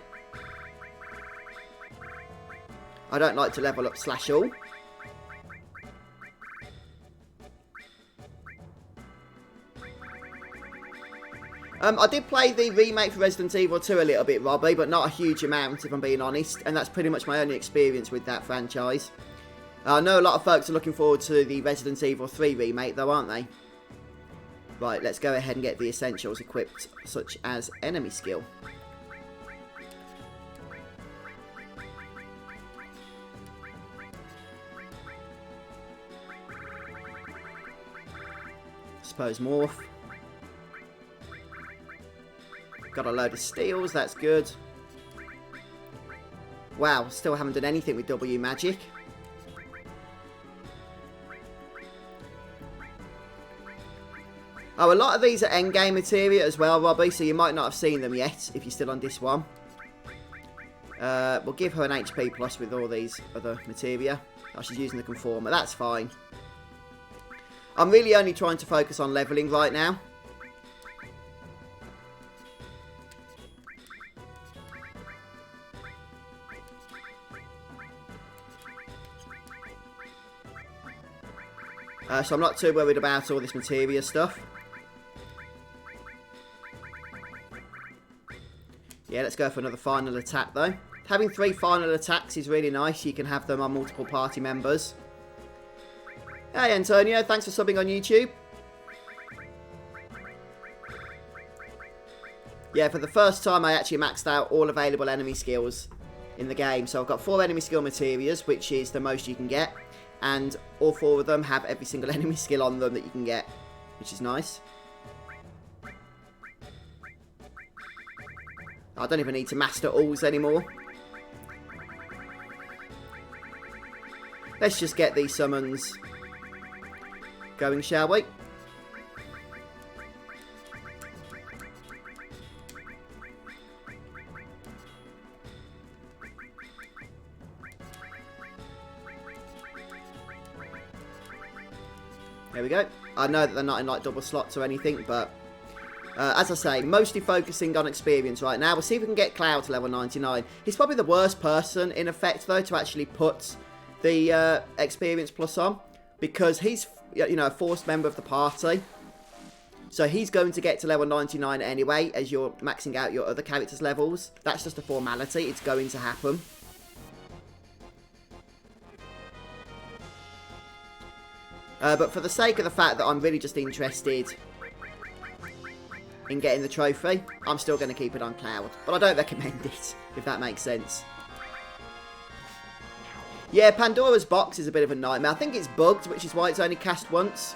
I don't like to level up slash all. I did play the remake for Resident Evil 2 a little bit, Robbie, but not a huge amount, if I'm being honest. And that's pretty much my only experience with that franchise. I know a lot of folks are looking forward to the Resident Evil 3 remake, though, aren't they? Right, let's go ahead and get the essentials equipped, such as enemy skill. Suppose Morph. Got a load of steals, that's good. Wow, still haven't done anything with W magic. Oh, a lot of these are endgame materia as well, Robbie, so you might not have seen them yet if you're still on this one. We'll give her an HP plus with all these other materia. Oh, she's using the conformer, that's fine. I'm really only trying to focus on leveling right now. So I'm not too worried about all this materia stuff. Yeah, let's go for another final attack though. Having 3 final attacks is really nice. You can have them on multiple party members. Hey Antonio, thanks for subbing on YouTube. Yeah, for the first time I actually maxed out all available enemy skills in the game. So I've got 4 enemy skill materias, which is the most you can get. And all 4 of them have every single enemy skill on them that you can get, which is nice. I don't even need to master alls anymore. Let's just get these summons going, shall we? There we go. I know that they're not in like double slots or anything, but as I say, mostly focusing on experience right now. We'll see if we can get Cloud to level 99. He's probably the worst person, in effect, though, to actually put the experience plus on, because he's, you know, a forced member of the party. So he's going to get to level 99 anyway, as you're maxing out your other characters' levels. That's just a formality. It's going to happen. But for the sake of the fact that I'm really just interested in getting the trophy, I'm still going to keep it on Cloud. But I don't recommend it, if that makes sense. Yeah, Pandora's box is a bit of a nightmare. I think it's bugged, which is why it's only cast once.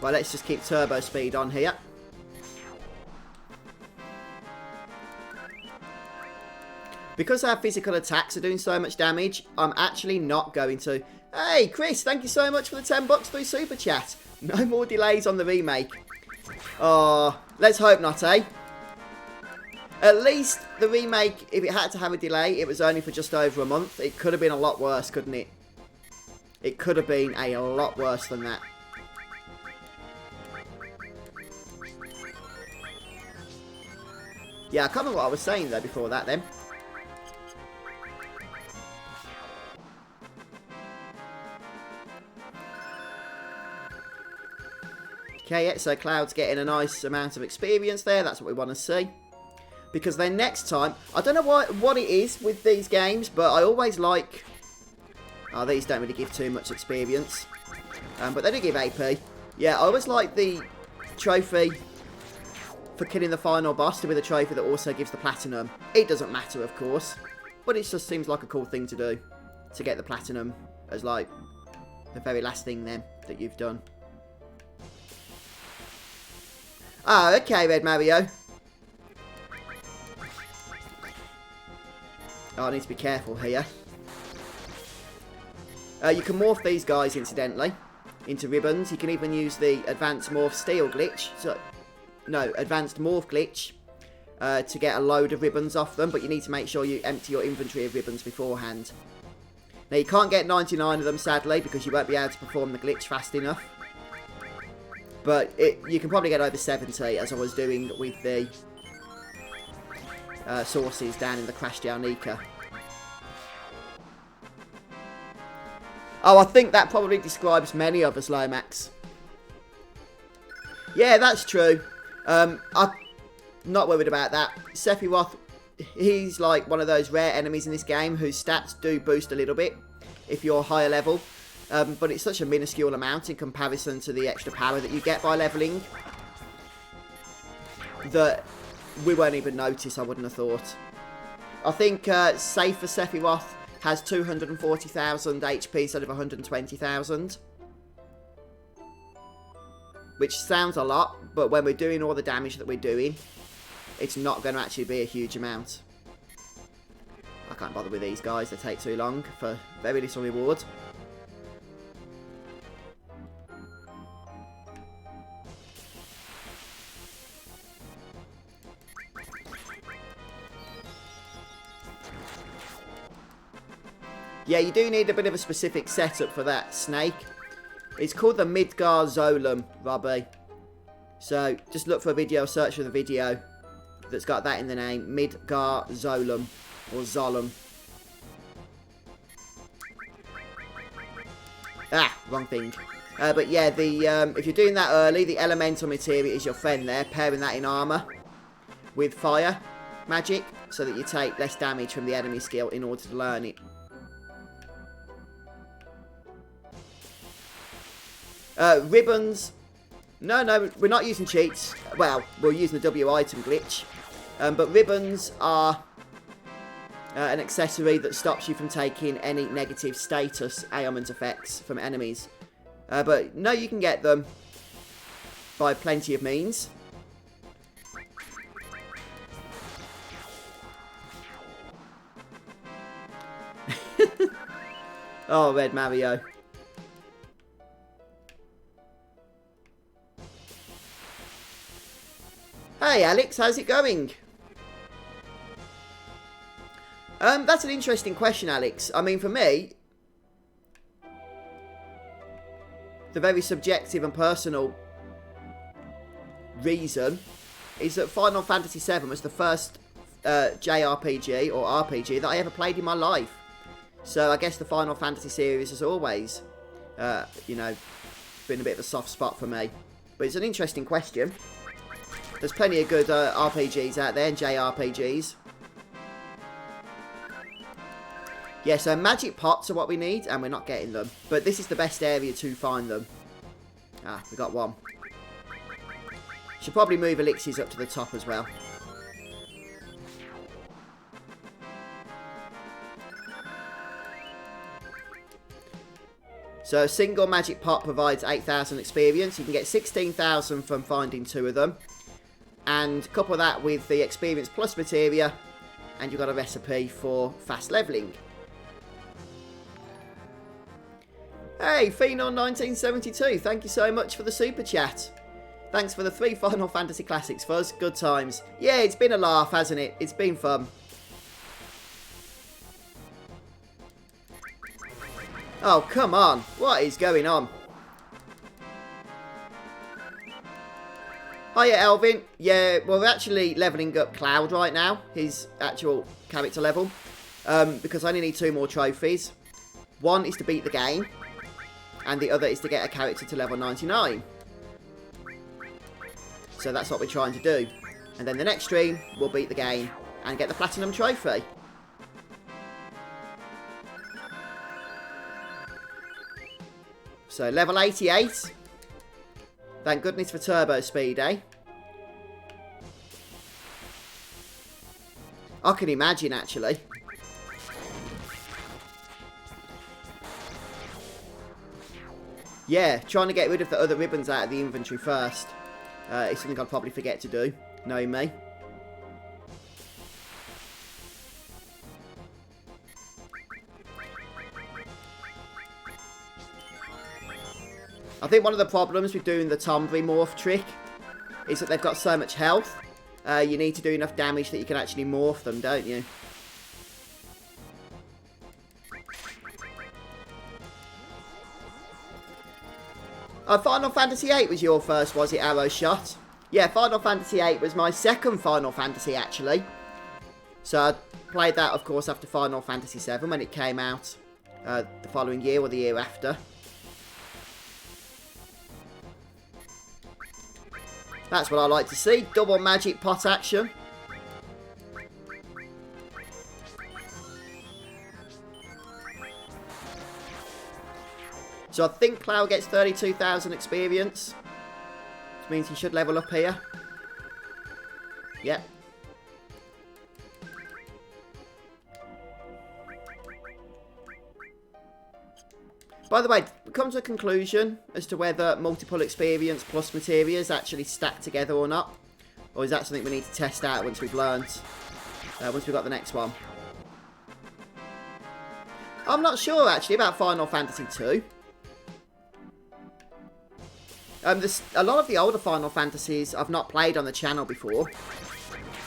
Right, let's just keep turbo speed on here. Because our physical attacks are doing so much damage, I'm actually not going to... Hey, Chris, thank you so much for the 10 bucks through Super Chat. No more delays on the remake. Oh, let's hope not, eh? At least the remake, if it had to have a delay, it was only for just over a month. It could have been a lot worse, couldn't it? It could have been a lot worse than that. Yeah, I can't remember what I was saying though before that then. Okay, yeah, so Cloud's getting a nice amount of experience there. That's what we want to see. Because then next time, I don't know what it is with these games, but I always like... Oh, these don't really give too much experience. But they do give AP. Yeah, I always like the trophy for killing the final boss to be the trophy that also gives the platinum. It doesn't matter, of course. But it just seems like a cool thing to do. To get the platinum as, like, the very last thing then that you've done. Ah, okay, Red Mario. Oh, I need to be careful here. You can morph these guys, incidentally, into ribbons. You can even use the advanced morph steel glitch. No, advanced morph glitch to get a load of ribbons off them. But you need to make sure you empty your inventory of ribbons beforehand. Now, you can't get 99 of them, sadly, because you won't be able to perform the glitch fast enough. But you can probably get over 70, as I was doing with the sources down in the Crash Jalnika. Oh, I think that probably describes many of us, Lomax. Yeah, that's true. I'm not worried about that. Sephiroth, he's like one of those rare enemies in this game whose stats do boost a little bit if you're higher level. But it's such a minuscule amount in comparison to the extra power that you get by leveling that we won't even notice, I wouldn't have thought. I think Safer Sephiroth has 240,000 HP instead of 120,000. Which sounds a lot, but when we're doing all the damage that we're doing, it's not going to actually be a huge amount. I can't bother with these guys, they take too long for very little reward. Yeah, you do need a bit of a specific setup for that snake. It's called the Midgar Zolom, Robbie. So, just look for a video, search for the video that's got that in the name. Midgar Zolom, or Zolom. Ah, wrong thing. But yeah, if you're doing that early, the elemental materia is your friend there, pairing that in armour with fire magic, so that you take less damage from the enemy skill in order to learn it. Ribbons. No, we're not using cheats. Well, we're using the W item glitch. But ribbons are an accessory that stops you from taking any negative status ailment effects from enemies. But no, you can get them by plenty of means. Oh, Red Mario. Hey Alex, how's it going? That's an interesting question, Alex. I mean, for me, the very subjective and personal reason is that Final Fantasy VII was the first JRPG or RPG that I ever played in my life. So I guess the Final Fantasy series has always, you know, been a bit of a soft spot for me. But it's an interesting question. There's plenty of good RPGs out there and JRPGs. Yeah, so magic pots are what we need, and we're not getting them. But this is the best area to find them. Ah, we got one. Should probably move elixirs up to the top as well. So a single magic pot provides 8,000 experience. You can get 16,000 from finding 2 of them. And couple that with the experience plus materia, and you've got a recipe for fast leveling. Hey, Phenon1972, thank you so much for the super chat. Thanks for the 3 Final Fantasy Classics, Fuzz. Good times. Yeah, it's been a laugh, hasn't it? It's been fun. Oh, come on. What is going on? Hiya, Elvin. Yeah, well, we're actually levelling up Cloud right now. His actual character level. Because I only need 2 more trophies. One is to beat the game. And the other is to get a character to level 99. So that's what we're trying to do. And then the next stream, we'll beat the game and get the Platinum Trophy. So level 88. Thank goodness for turbo speed, eh? I can imagine, actually. Yeah, trying to get rid of the other ribbons out of the inventory first. It's something I'll probably forget to do, knowing me. I think one of the problems with doing the Tombury morph trick is that they've got so much health. You need to do enough damage that you can actually morph them, don't you? Final Fantasy VIII was your first, was it, Arrow Shot? Yeah, Final Fantasy VIII was my second Final Fantasy, actually. So I played that, of course, after Final Fantasy VII when it came out the following year or the year after. That's what I like to see. Double magic pot action. So I think Cloud gets 32,000 experience. Which means he should level up here. Yep. By the way, come to a conclusion as to whether multiple experience plus materials actually stack together or not. Or is that something we need to test out once we've learned? Once we've got the next one. I'm not sure, actually, about Final Fantasy II. A lot of the older Final Fantasies I've not played on the channel before.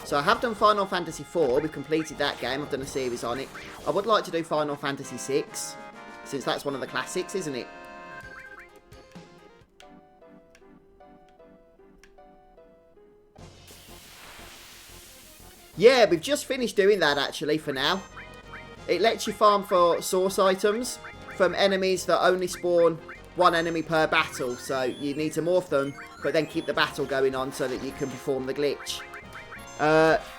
So I have done Final Fantasy IV. We've completed that game. I've done a series on it. I would like to do Final Fantasy VI. Since that's one of the classics, isn't it? Yeah, we've just finished doing that, actually, for now. It lets you farm for source items from enemies that only spawn 1 enemy per battle. So you need to morph them, but then keep the battle going on so that you can perform the glitch.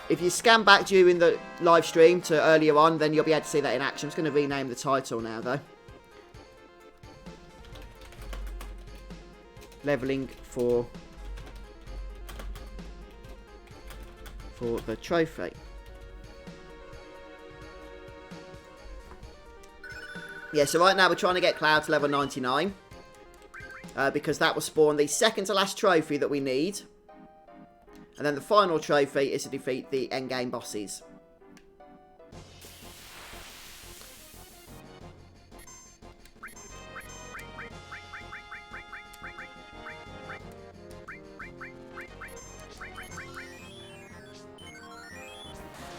If you scan back during the live stream to earlier on, then you'll be able to see that in action. I'm just going to rename the title now, though. Leveling for the trophy. Yeah, so right now we're trying to get Cloud to level 99. Because that will spawn the second to last trophy that we need. And then the final trophy is to defeat the endgame bosses.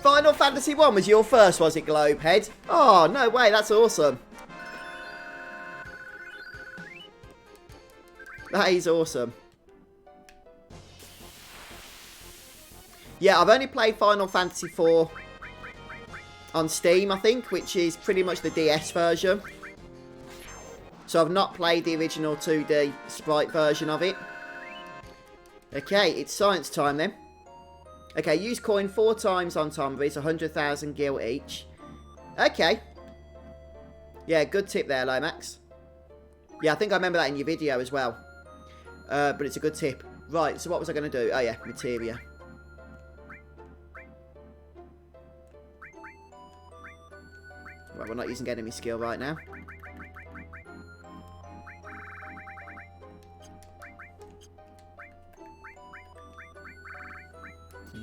Final Fantasy I was your first, was it, Globehead? Oh, no way, that's awesome. That is awesome. Yeah, I've only played Final Fantasy IV on Steam, I think, which is pretty much the DS version. So I've not played the original 2D sprite version of it. Okay, it's science time then. Okay, use coin 4 times on Tomberries, 100,000 gil each. Okay. Yeah, good tip there, Lomax. Yeah, I think I remember that in your video as well. But it's a good tip. Right, so what was I going to do? Oh yeah, Materia. Right, we're not using enemy skill right now.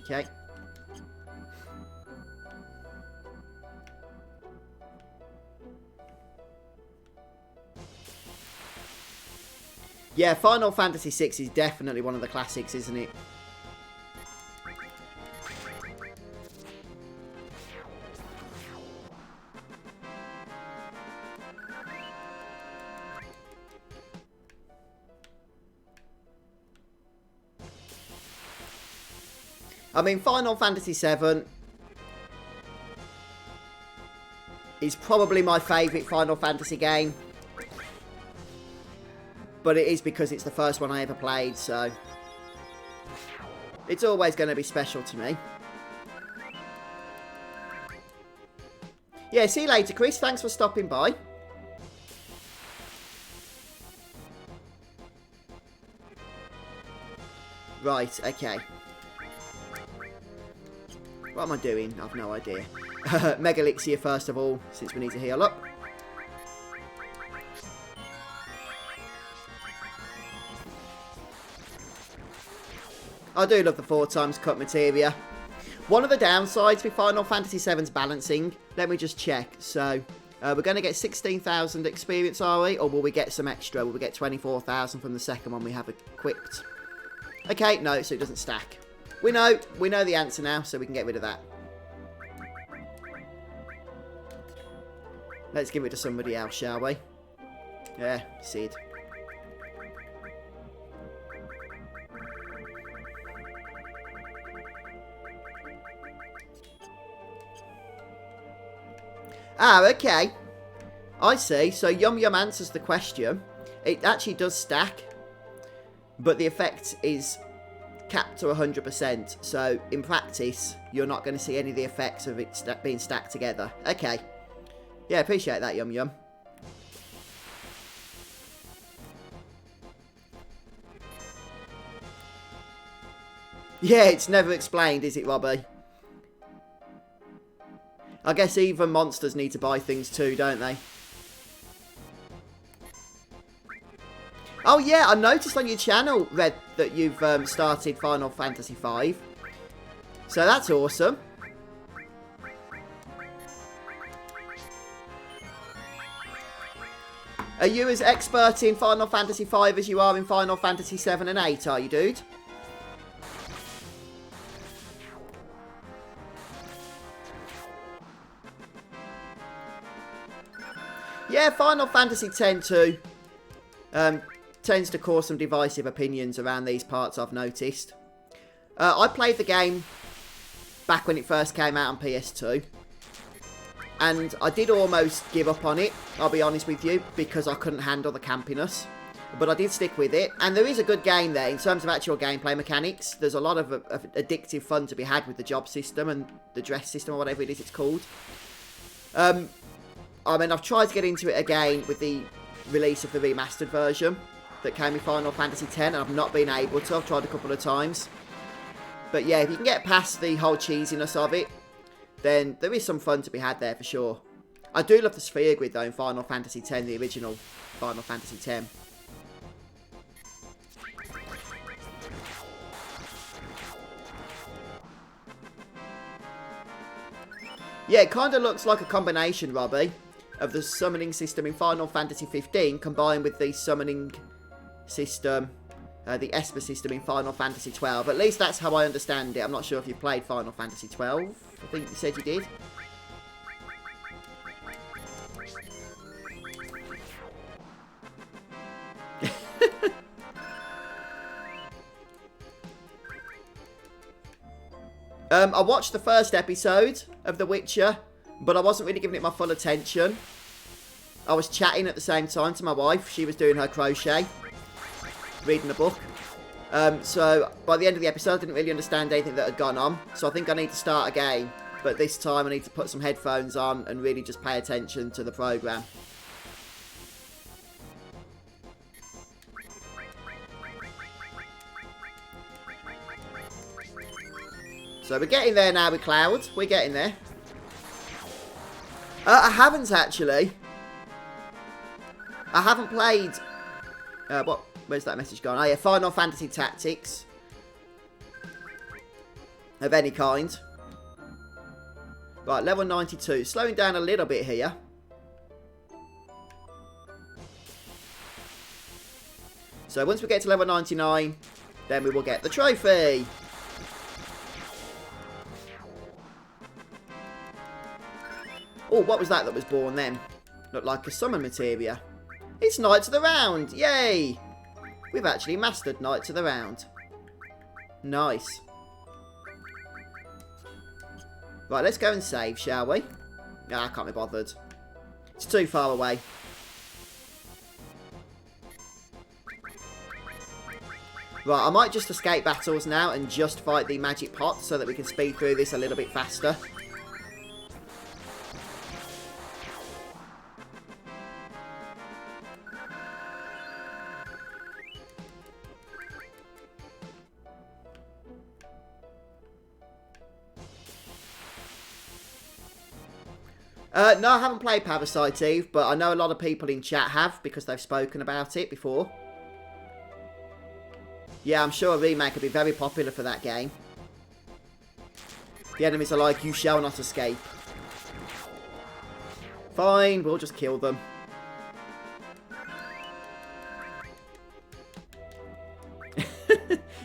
Okay. Yeah, Final Fantasy VI is definitely one of the classics, isn't it? I mean, Final Fantasy VII is probably my favourite Final Fantasy game. But it is because it's the first one I ever played, so it's always going to be special to me. Yeah, see you later, Chris. Thanks for stopping by. Right, okay. What am I doing? I've no idea. Mega Elixir first of all, since we need to heal up. I do love the 4 times cut Materia. One of the downsides with Final Fantasy VII's balancing, let me just check. So, we're going to get 16,000 experience, are we? Or will we get some extra? Will we get 24,000 from the second one we have equipped? Okay, no, so it doesn't stack. We know the answer now, so we can get rid of that. Let's give it to somebody else, shall we? Yeah, Sid. Ah, okay. I see. So Yum Yum answers the question. It actually does stack, but the effect is capped to 100%. So in practice, you're not going to see any of the effects of it being stacked together. Okay. Yeah, appreciate that, Yum Yum. Yeah, it's never explained, is it, Robbie? I guess even monsters need to buy things too, don't they? Oh yeah, I noticed on your channel, Red, that you've started Final Fantasy V. So that's awesome. Are you as expert in Final Fantasy V as you are in Final Fantasy 7 and 8, are you, dude? Yeah, Final Fantasy X too tends to cause some divisive opinions around these parts, I've noticed. I played the game back when it first came out on PS2. And I did almost give up on it, I'll be honest with you, because I couldn't handle the campiness. But I did stick with it. And there is a good game there in terms of actual gameplay mechanics. There's a lot of addictive fun to be had with the job system and the dress system or whatever it is it's called. I mean, I've tried to get into it again with the release of the remastered version that came with Final Fantasy X, and I've not been able to. I've tried a couple of times. But yeah, if you can get past the whole cheesiness of it, then there is some fun to be had there for sure. I do love the sphere grid though in Final Fantasy X, the original Final Fantasy X. Yeah, it kind of looks like a combination, Robbie, of the summoning system in Final Fantasy 15 combined with the summoning system, the Esper system in Final Fantasy 12. At least that's how I understand it. I'm not sure if you've played Final Fantasy 12. I think you said you did. I watched the first episode of The Witcher, but I wasn't really giving it my full attention. I was chatting at the same time to my wife. She was doing her crochet, reading a book. So by the end of the episode, I didn't really understand anything that had gone on. So I think I need to start again. But this time I need to put some headphones on and really just pay attention to the programme. So we're getting there now with Cloud. We're getting there. I haven't actually. I haven't played... what? Where's that message gone? Oh yeah, Final Fantasy Tactics. Of any kind. Right, level 92. Slowing down a little bit here. So once we get to level 99, then we will get the trophy. Oh, what was that was born then? Looked like a summon materia. It's Knights of the Round! Yay! We've actually mastered Knights of the Round. Nice. Right, let's go and save, shall we? Ah, I can't be bothered. It's too far away. Right, I might just escape battles now and just fight the magic pot so that we can speed through this a little bit faster. No, I haven't played Parasite Eve, but I know a lot of people in chat have because they've spoken about it before. Yeah, I'm sure a remake would be very popular for that game. The enemies are like, you shall not escape. Fine, we'll just kill them.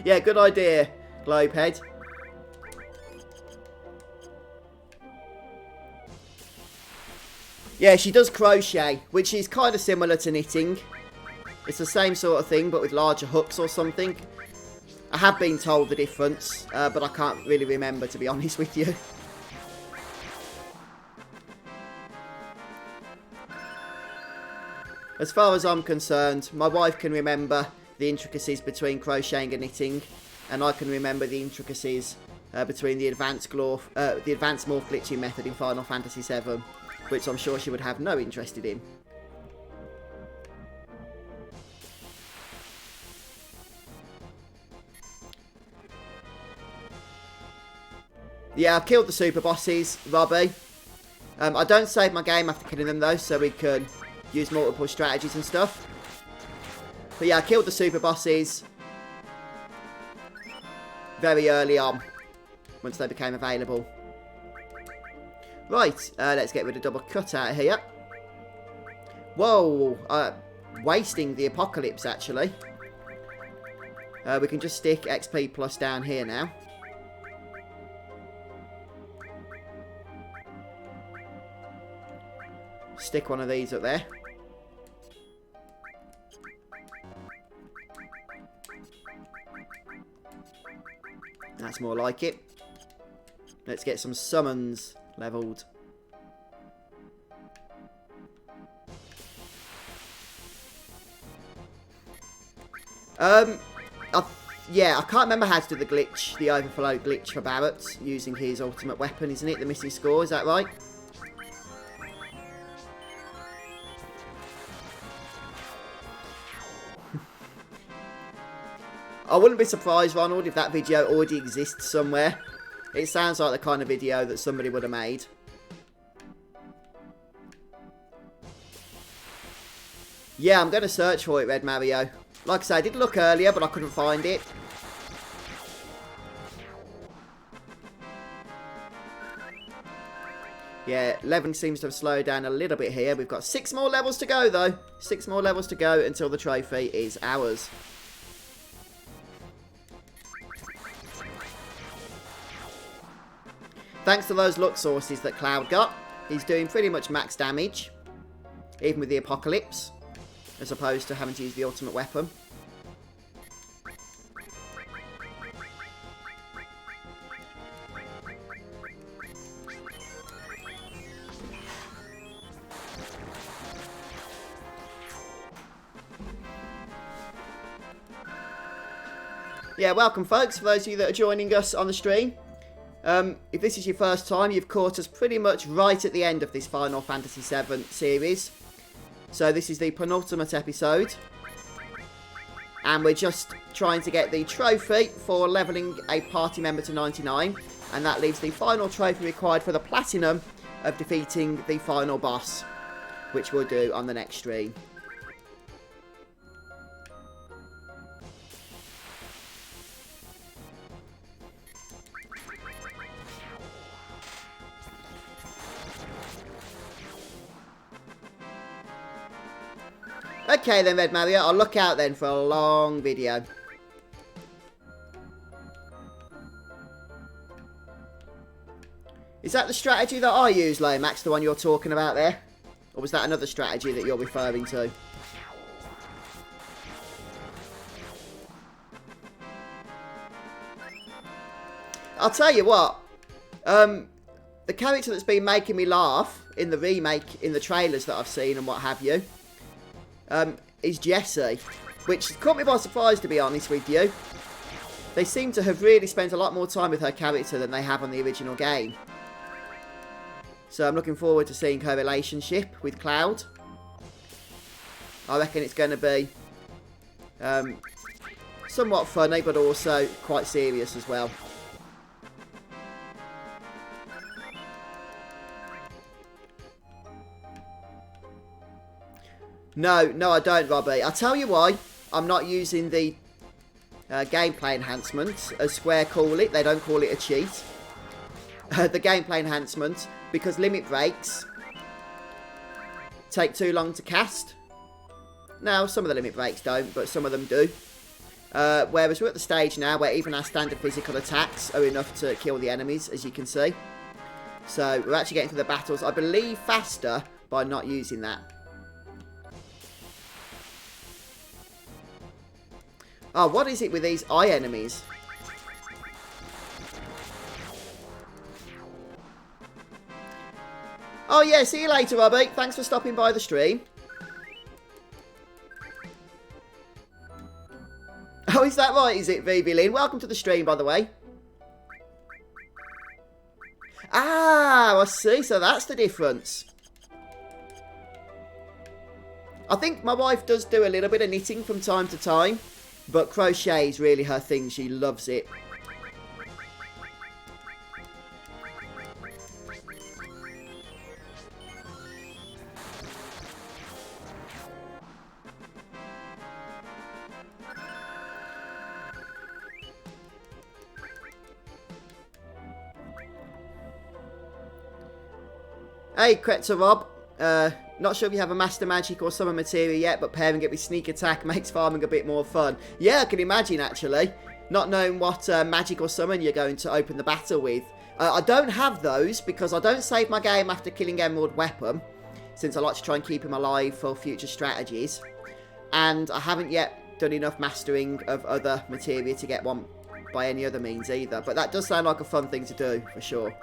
Yeah, good idea, Globehead. Yeah, she does crochet, which is kind of similar to knitting. It's the same sort of thing, but with larger hooks or something. I have been told the difference, but I can't really remember, to be honest with you. As far as I'm concerned, my wife can remember the intricacies between crocheting and knitting, and I can remember the intricacies between the advanced morph glitching method in Final Fantasy VII. Which I'm sure she would have no interest in. Yeah, I've killed the super bosses, Robbie. I don't save my game after killing them though, so we can use multiple strategies and stuff. But yeah, I killed the super bosses very early on, once they became available. Right, let's get rid of double cut out of here. Whoa, wasting the apocalypse actually. We can just stick XP plus down here now. Stick one of these up there. That's more like it. Let's get some summons leveled. Yeah, I can't remember how to do the glitch, the overflow glitch for Barrett, using his ultimate weapon, isn't it? The missing score, is that right? I wouldn't be surprised, Ronald, if that video already exists somewhere. It sounds like the kind of video that somebody would have made. Yeah, I'm going to search for it, Red Mario. Like I said, I did look earlier, but I couldn't find it. Yeah, leveling seems to have slowed down a little bit here. We've got 6 more levels to go, though. 6 more levels to go until the trophy is ours. Thanks to those luck sources that Cloud got, he's doing pretty much max damage, even with the apocalypse, as opposed to having to use the ultimate weapon. Yeah, welcome folks, for those of you that are joining us on the stream. If this is your first time, you've caught us pretty much right at the end of this Final Fantasy VII series. So this is the penultimate episode. And we're just trying to get the trophy for levelling a party member to 99. And that leaves the final trophy required for the platinum of defeating the final boss, which we'll do on the next stream. Okay then, Red Mario, I'll look out then for a long video. Is that the strategy that I use, Lomax, the one you're talking about there? Or was that another strategy that you're referring to? I'll tell you what, the character that's been making me laugh in the remake, in the trailers that I've seen and what have you, is Jessie, which caught me by surprise, to be honest with you. They seem to have really spent a lot more time with her character than they have on the original game. So I'm looking forward to seeing her relationship with Cloud. I reckon it's going to be somewhat funny, but also quite serious as well. No, I don't, Robbie. I'll tell you why. I'm not using the gameplay enhancement, as Square call it. They don't call it a cheat. The gameplay enhancement, because limit breaks take too long to cast. Now, some of the limit breaks don't, but some of them do. Whereas we're at the stage now where even our standard physical attacks are enough to kill the enemies, as you can see. So we're actually getting through the battles, I believe, faster by not using that. Oh, what is it with these eye enemies? Oh yeah, see you later, Robbie. Thanks for stopping by the stream. Oh, is that right, is it, VV Lynn? Welcome to the stream, by the way. Ah, I see. So that's the difference. I think my wife does do a little bit of knitting from time to time. But crochet is really her thing. She loves it. Hey, Kretzer Rob. Not sure if you have a Master Magic or Summon Materia yet, but pairing it with Sneak Attack makes farming a bit more fun. Yeah, I can imagine, actually. Not knowing what Magic or Summon you're going to open the battle with. I don't have those, because I don't save my game after killing Emerald Weapon, since I like to try and keep him alive for future strategies. And I haven't yet done enough mastering of other materia to get one by any other means either. But that does sound like a fun thing to do, for sure.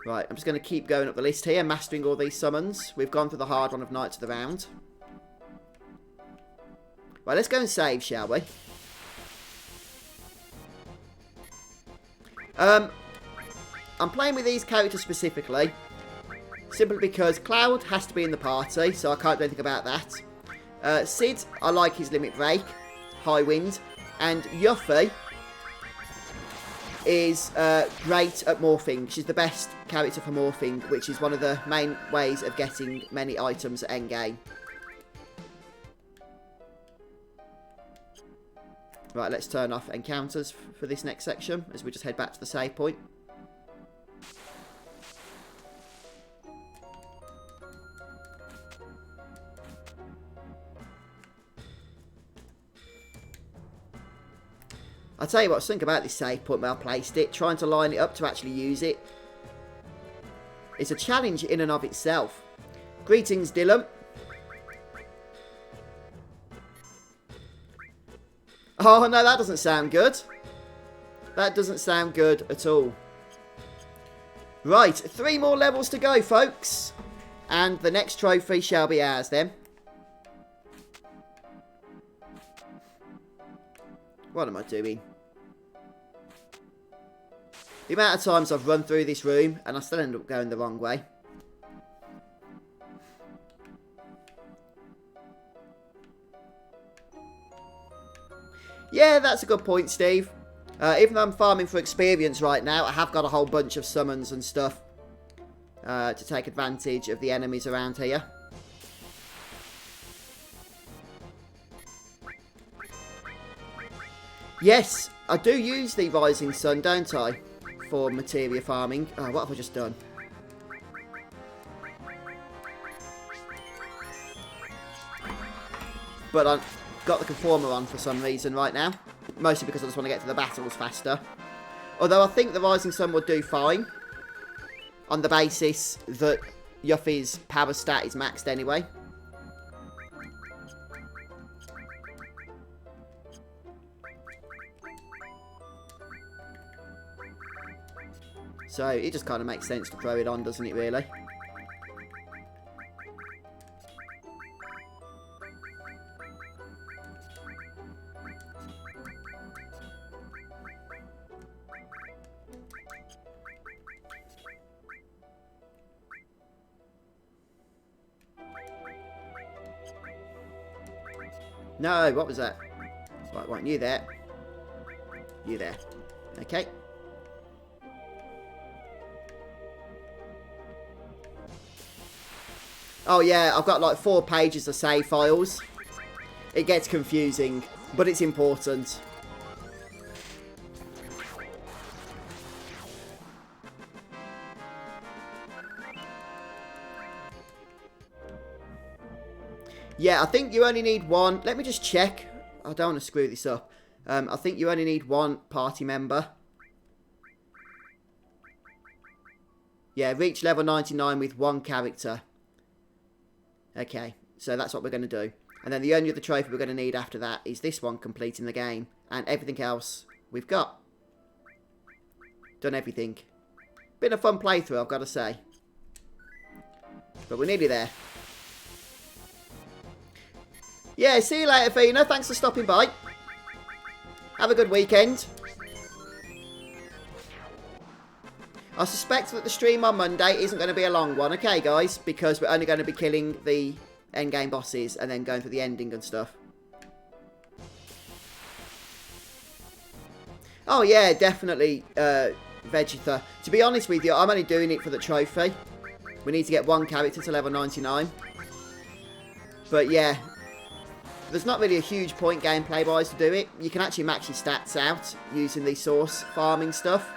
Right, I'm just going to keep going up the list here, mastering all these summons. We've gone for the hard one of Knights of the Round. Right, let's go and save, shall we? I'm playing with these characters specifically, simply because Cloud has to be in the party, so I can't do anything about that. Sid, I like his limit break, high wind, and Yuffie is great at morphing. She's the best character for morphing, which is one of the main ways of getting many items at endgame. Right, let's turn off encounters for this next section as we just head back to the save point. I'll tell you what, think about this save point where I placed it. Trying to line it up to actually use it. It's a challenge in and of itself. Greetings, Dylan. Oh, no, that doesn't sound good. That doesn't sound good at all. Right, 3 more levels to go, folks. And the next trophy shall be ours, then. What am I doing? The amount of times I've run through this room and I still end up going the wrong way. Yeah, that's a good point, Steve. Even though I'm farming for experience right now, I have got a whole bunch of summons and stuff to take advantage of the enemies around here. Yes, I do use the Rising Sun, don't I? For materia farming. Oh, what have I just done? But I've got the conformer on for some reason right now. Mostly because I just want to get to the battles faster. Although I think the Rising Sun will do fine. On the basis that Yuffie's power stat is maxed anyway. So it just kind of makes sense to throw it on, doesn't it, really? No, what was that? Right, you there. You there. Okay. Oh yeah, I've got like 4 pages of save files. It gets confusing, but it's important. Yeah, I think you only need one. Let me just check. I don't want to screw this up. I think you only need one party member. Yeah, reach level 99 with 1 character. Okay, so that's what we're going to do. And then the only other trophy we're going to need after that is this one, completing the game. And everything else we've got. Done everything. Been a fun playthrough, I've got to say. But we're nearly there. Yeah, see you later, Fina. Thanks for stopping by. Have a good weekend. I suspect that the stream on Monday isn't going to be a long one, okay, guys? Because we're only going to be killing the endgame bosses and then going through the ending and stuff. Oh, yeah, definitely, Vegeta. To be honest with you, I'm only doing it for the trophy. We need to get 1 character to level 99. But, yeah, there's not really a huge point gameplay-wise to do it. You can actually max your stats out using the source farming stuff.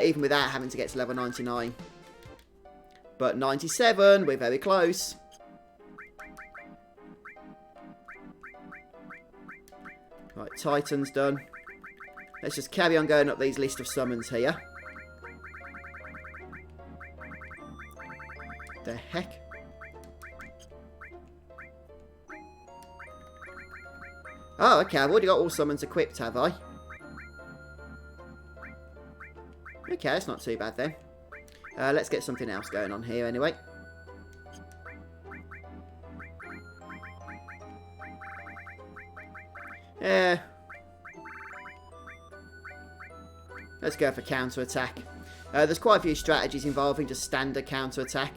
Even without having to get to level 99. But 97, we're very close. Right, Titan's done. Let's just carry on going up these list of summons here. The heck? Oh, okay, I've already got all summons equipped, have I? Okay, that's not too bad then. Let's get something else going on here anyway. Yeah. Let's go for counter-attack. There's quite a few strategies involving just standard counter-attack.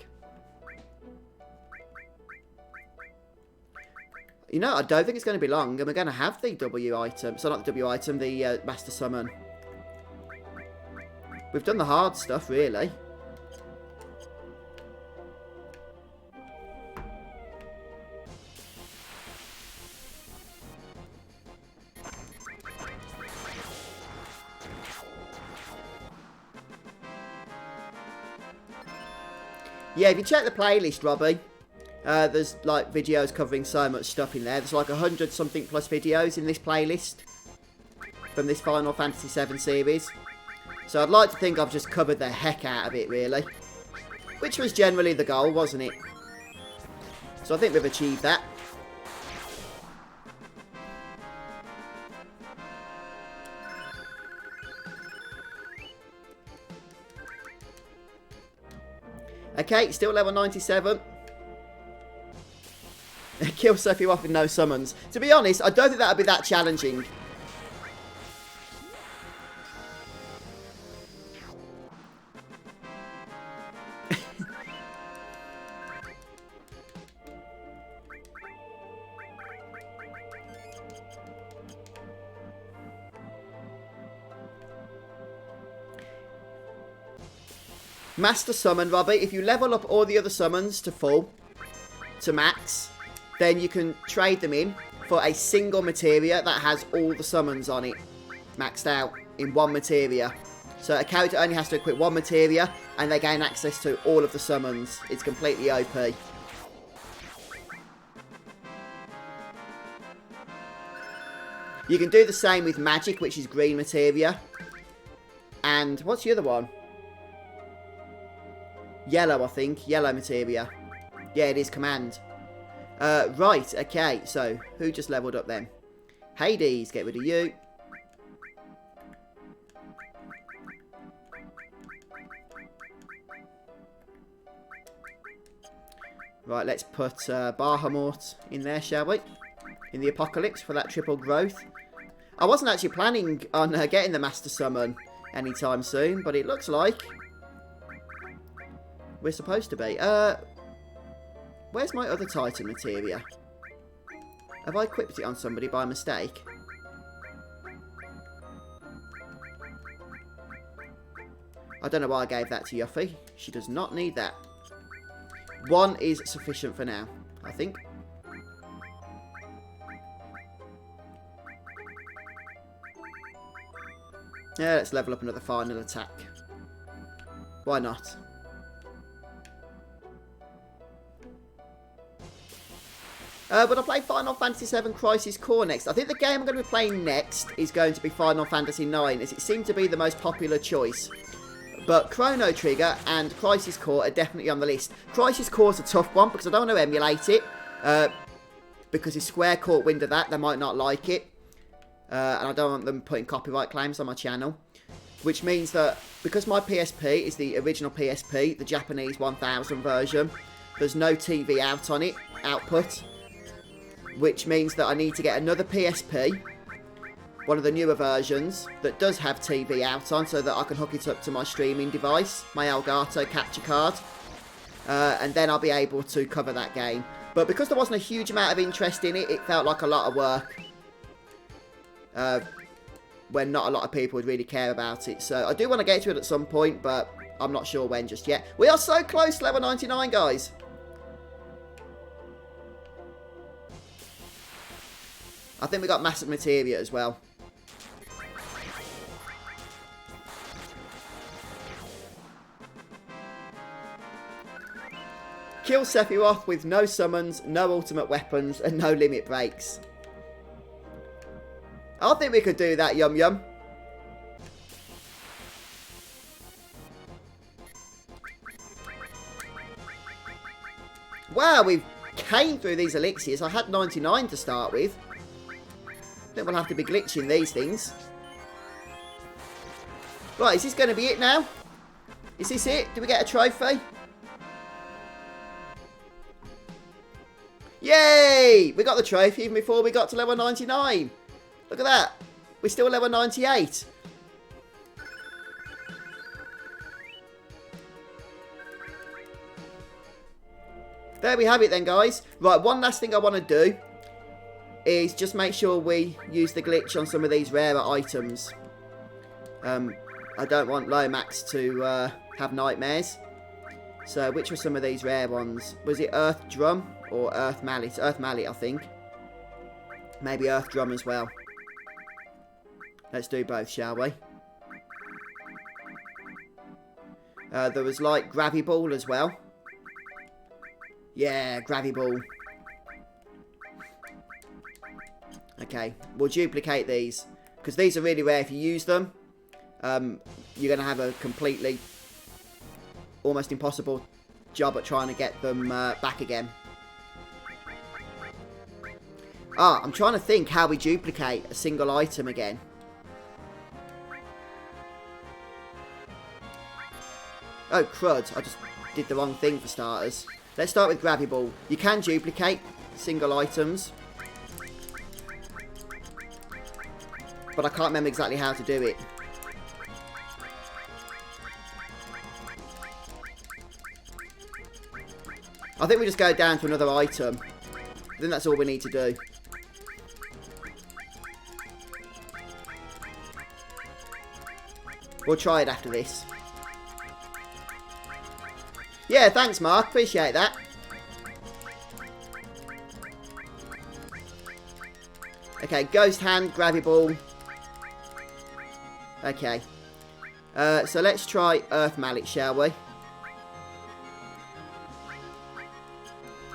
You know, I don't think it's going to be long, and we're going to have the W item. So not the W item, the Master Summon. We've done the hard stuff, really. Yeah, if you check the playlist, Robbie, there's like videos covering so much stuff in there. There's like 100 something plus videos in this playlist from this Final Fantasy VII series. So I'd like to think I've just covered the heck out of it, really. Which was generally the goal, wasn't it? So I think we've achieved that. Okay, still level 97. Kill Sophie off with no summons. To be honest, I don't think that would be that challenging. Master Summon, Robbie. If you level up all the other summons to full, to max, then you can trade them in for a single materia that has all the summons on it maxed out in one materia. So a character only has to equip one materia and they gain access to all of the summons. It's completely OP. You can do the same with magic, which is green materia. And what's the other one? Yellow, I think. Yellow materia. Yeah, it is command. Right, okay. So, who just leveled up then? Hades, get rid of you. Right, let's put Bahamut in there, shall we? In the Apocalypse for that triple growth. I wasn't actually planning on getting the Master Summon anytime soon, but it looks like we're supposed to be. Where's my other Titan materia? Have I equipped it on somebody by mistake? I don't know why I gave that to Yuffie. She does not need that. One is sufficient for now, I think. Yeah, let's level up another final attack. Why not? But I play Final Fantasy VII Crisis Core next. I think the game I'm going to be playing next is going to be Final Fantasy IX, as it seemed to be the most popular choice. But Chrono Trigger and Crisis Core are definitely on the list. Crisis Core's a tough one because I don't want to emulate it. Because if Square caught wind of that, they might not like it. And I don't want them putting copyright claims on my channel. Which means that because my PSP is the original PSP, the Japanese 1000 version, there's no TV out on it, output. Which means that I need to get another PSP, one of the newer versions, that does have TV out on so that I can hook it up to my streaming device, my Elgato capture card. And then I'll be able to cover that game. But because there wasn't a huge amount of interest in it, it felt like a lot of work. When not a lot of people would really care about it. So I do want to get to it at some point, but I'm not sure when just yet. We are so close to level 99, guys. I think we got massive materia as well. Kill Sephiroth with no summons, no ultimate weapons, and no limit breaks. I think we could do that, Yum Yum. Wow, we've came through these elixirs. I had 99 to start with. I think we'll have to be glitching these things. Right, is this going to be it now? Is this it? Do we get a trophy? Yay! We got the trophy even before we got to level 99. Look at that. We're still level 98. There we have it then, guys. Right, one last thing I want to do is just make sure we use the glitch on some of these rarer items. I don't want Lomax to have nightmares. So, which were some of these rare ones? Was it Earth Drum or Earth Mallet? Earth Mallet, I think. Maybe Earth Drum as well. Let's do both, shall we? There was like Gravy Ball as well. Yeah, Gravy Ball. Okay, we'll duplicate these. Because these are really rare. If you use them, you're going to have a completely, almost impossible job at trying to get them back again. Ah, I'm trying to think how we duplicate a single item again. Oh, crud. I just did the wrong thing for starters. Let's start with Gravy Ball. You can duplicate single items. But I can't remember exactly how to do it. I think we just go down to another item. I think that's all we need to do. We'll try it after this. Yeah, thanks, Mark. Appreciate that. Okay, Ghost Hand, Gravity Ball. Okay. So let's try Earth Mallet, shall we?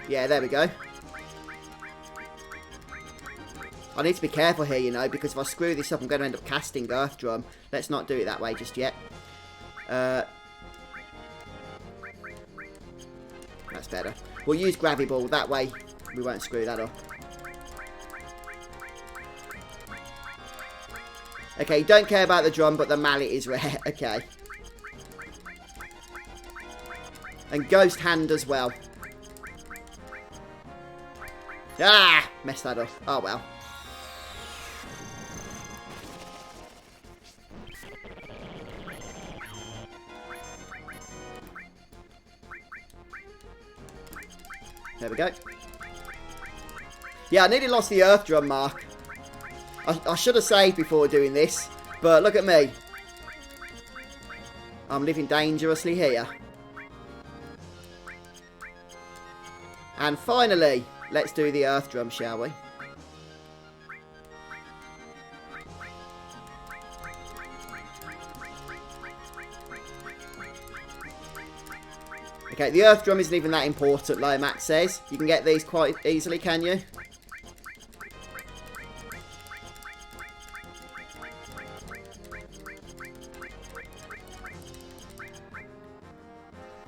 Yeah, there we go. I need to be careful here, you know, because if I screw this up, I'm going to end up casting Earth Drum. Let's not do it that way just yet. That's better. We'll use Gravity Ball. That way, we won't screw that up. Okay, don't care about the drum, but the mallet is rare. Okay. And Ghost Hand as well. Ah! Messed that up. Oh, well. There we go. Yeah, I nearly lost the Earth Drum, Mark. I should have saved before doing this, but look at me. I'm living dangerously here. And finally, let's do the Earth Drum, shall we? Okay, the Earth Drum isn't even that important, like Matt says. You can get these quite easily, can you?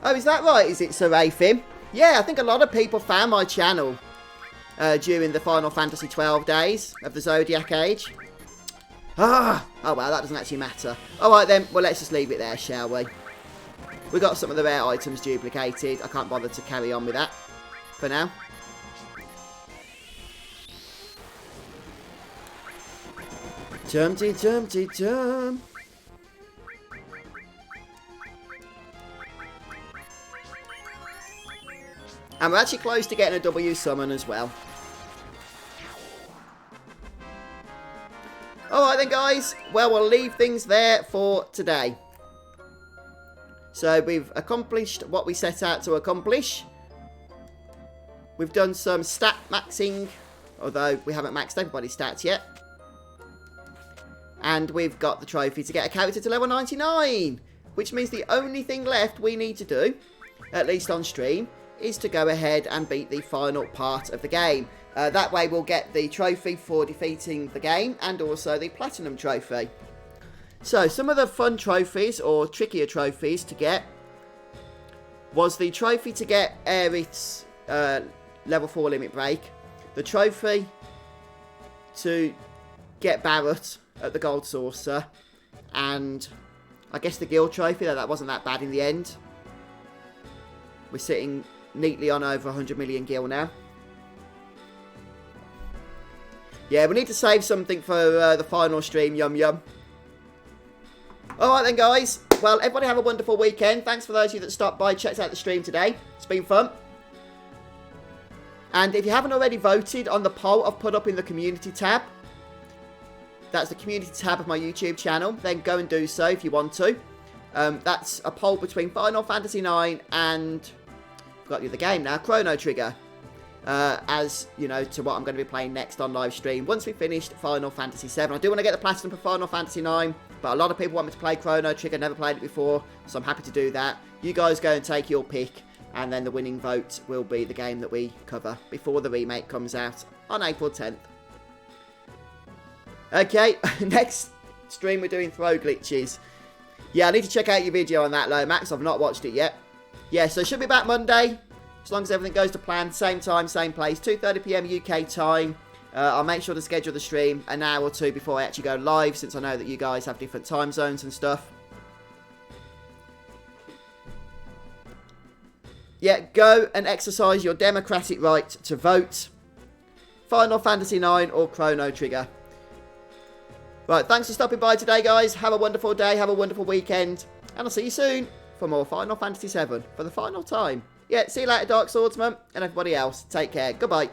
Oh, is that right? Is it Sir Raphim? Yeah, I think a lot of people found my channel during the Final Fantasy XII days of the Zodiac Age. Ah! Oh, well, that doesn't actually matter. Alright then, well, let's just leave it there, shall we? We got some of the rare items duplicated. I can't bother to carry on with that for now. Jumpty, jumpty, jump. And we're actually close to getting a W summon as well. Alright then, guys. Well, we'll leave things there for today. So we've accomplished what we set out to accomplish. We've done some stat maxing, although we haven't maxed everybody's stats yet. And we've got the trophy to get a character to level 99. Which means the only thing left we need to do, at least on stream, is to go ahead and beat the final part of the game. That way we'll get the trophy for defeating the game and also the platinum trophy. So some of the fun trophies or trickier trophies to get was the trophy to get Aerith's level 4 limit break, the trophy to get Barrett at the Gold Saucer, and I guess the guild trophy, though that wasn't that bad in the end. We're sitting neatly on over 100 million gil now. Yeah, we need to save something for the final stream, yum yum. Alright then, guys. Well, everybody have a wonderful weekend. Thanks for those of you that stopped by, checked out the stream today. It's been fun. And if you haven't already voted on the poll I've put up in the community tab, that's the community tab of my YouTube channel, then go and do so if you want to. That's a poll between Final Fantasy IX and... I've forgot the other game now, Chrono Trigger. As, you know, to what I'm going to be playing next on live stream once we finished Final Fantasy VII. I do want to get the platinum for Final Fantasy IX, but a lot of people want me to play Chrono Trigger, never played it before, so I'm happy to do that. You guys go and take your pick, and then the winning vote will be the game that we cover before the remake comes out on April 10th. Okay, next stream we're doing throw glitches. Yeah, I need to check out your video on that, Lomax. I've not watched it yet. Yeah, so should be back Monday. As long as everything goes to plan, same time, same place, 2:30 PM UK time. I'll make sure to schedule the stream an hour or two before I actually go live, since I know that you guys have different time zones and stuff. Yeah, go and exercise your democratic right to vote. Final Fantasy IX or Chrono Trigger. Right, thanks for stopping by today, guys. Have a wonderful day, have a wonderful weekend, and I'll see you soon for more Final Fantasy VII for the final time. Yeah, see you later, Dark Swordsman, and everybody else. Take care. Goodbye.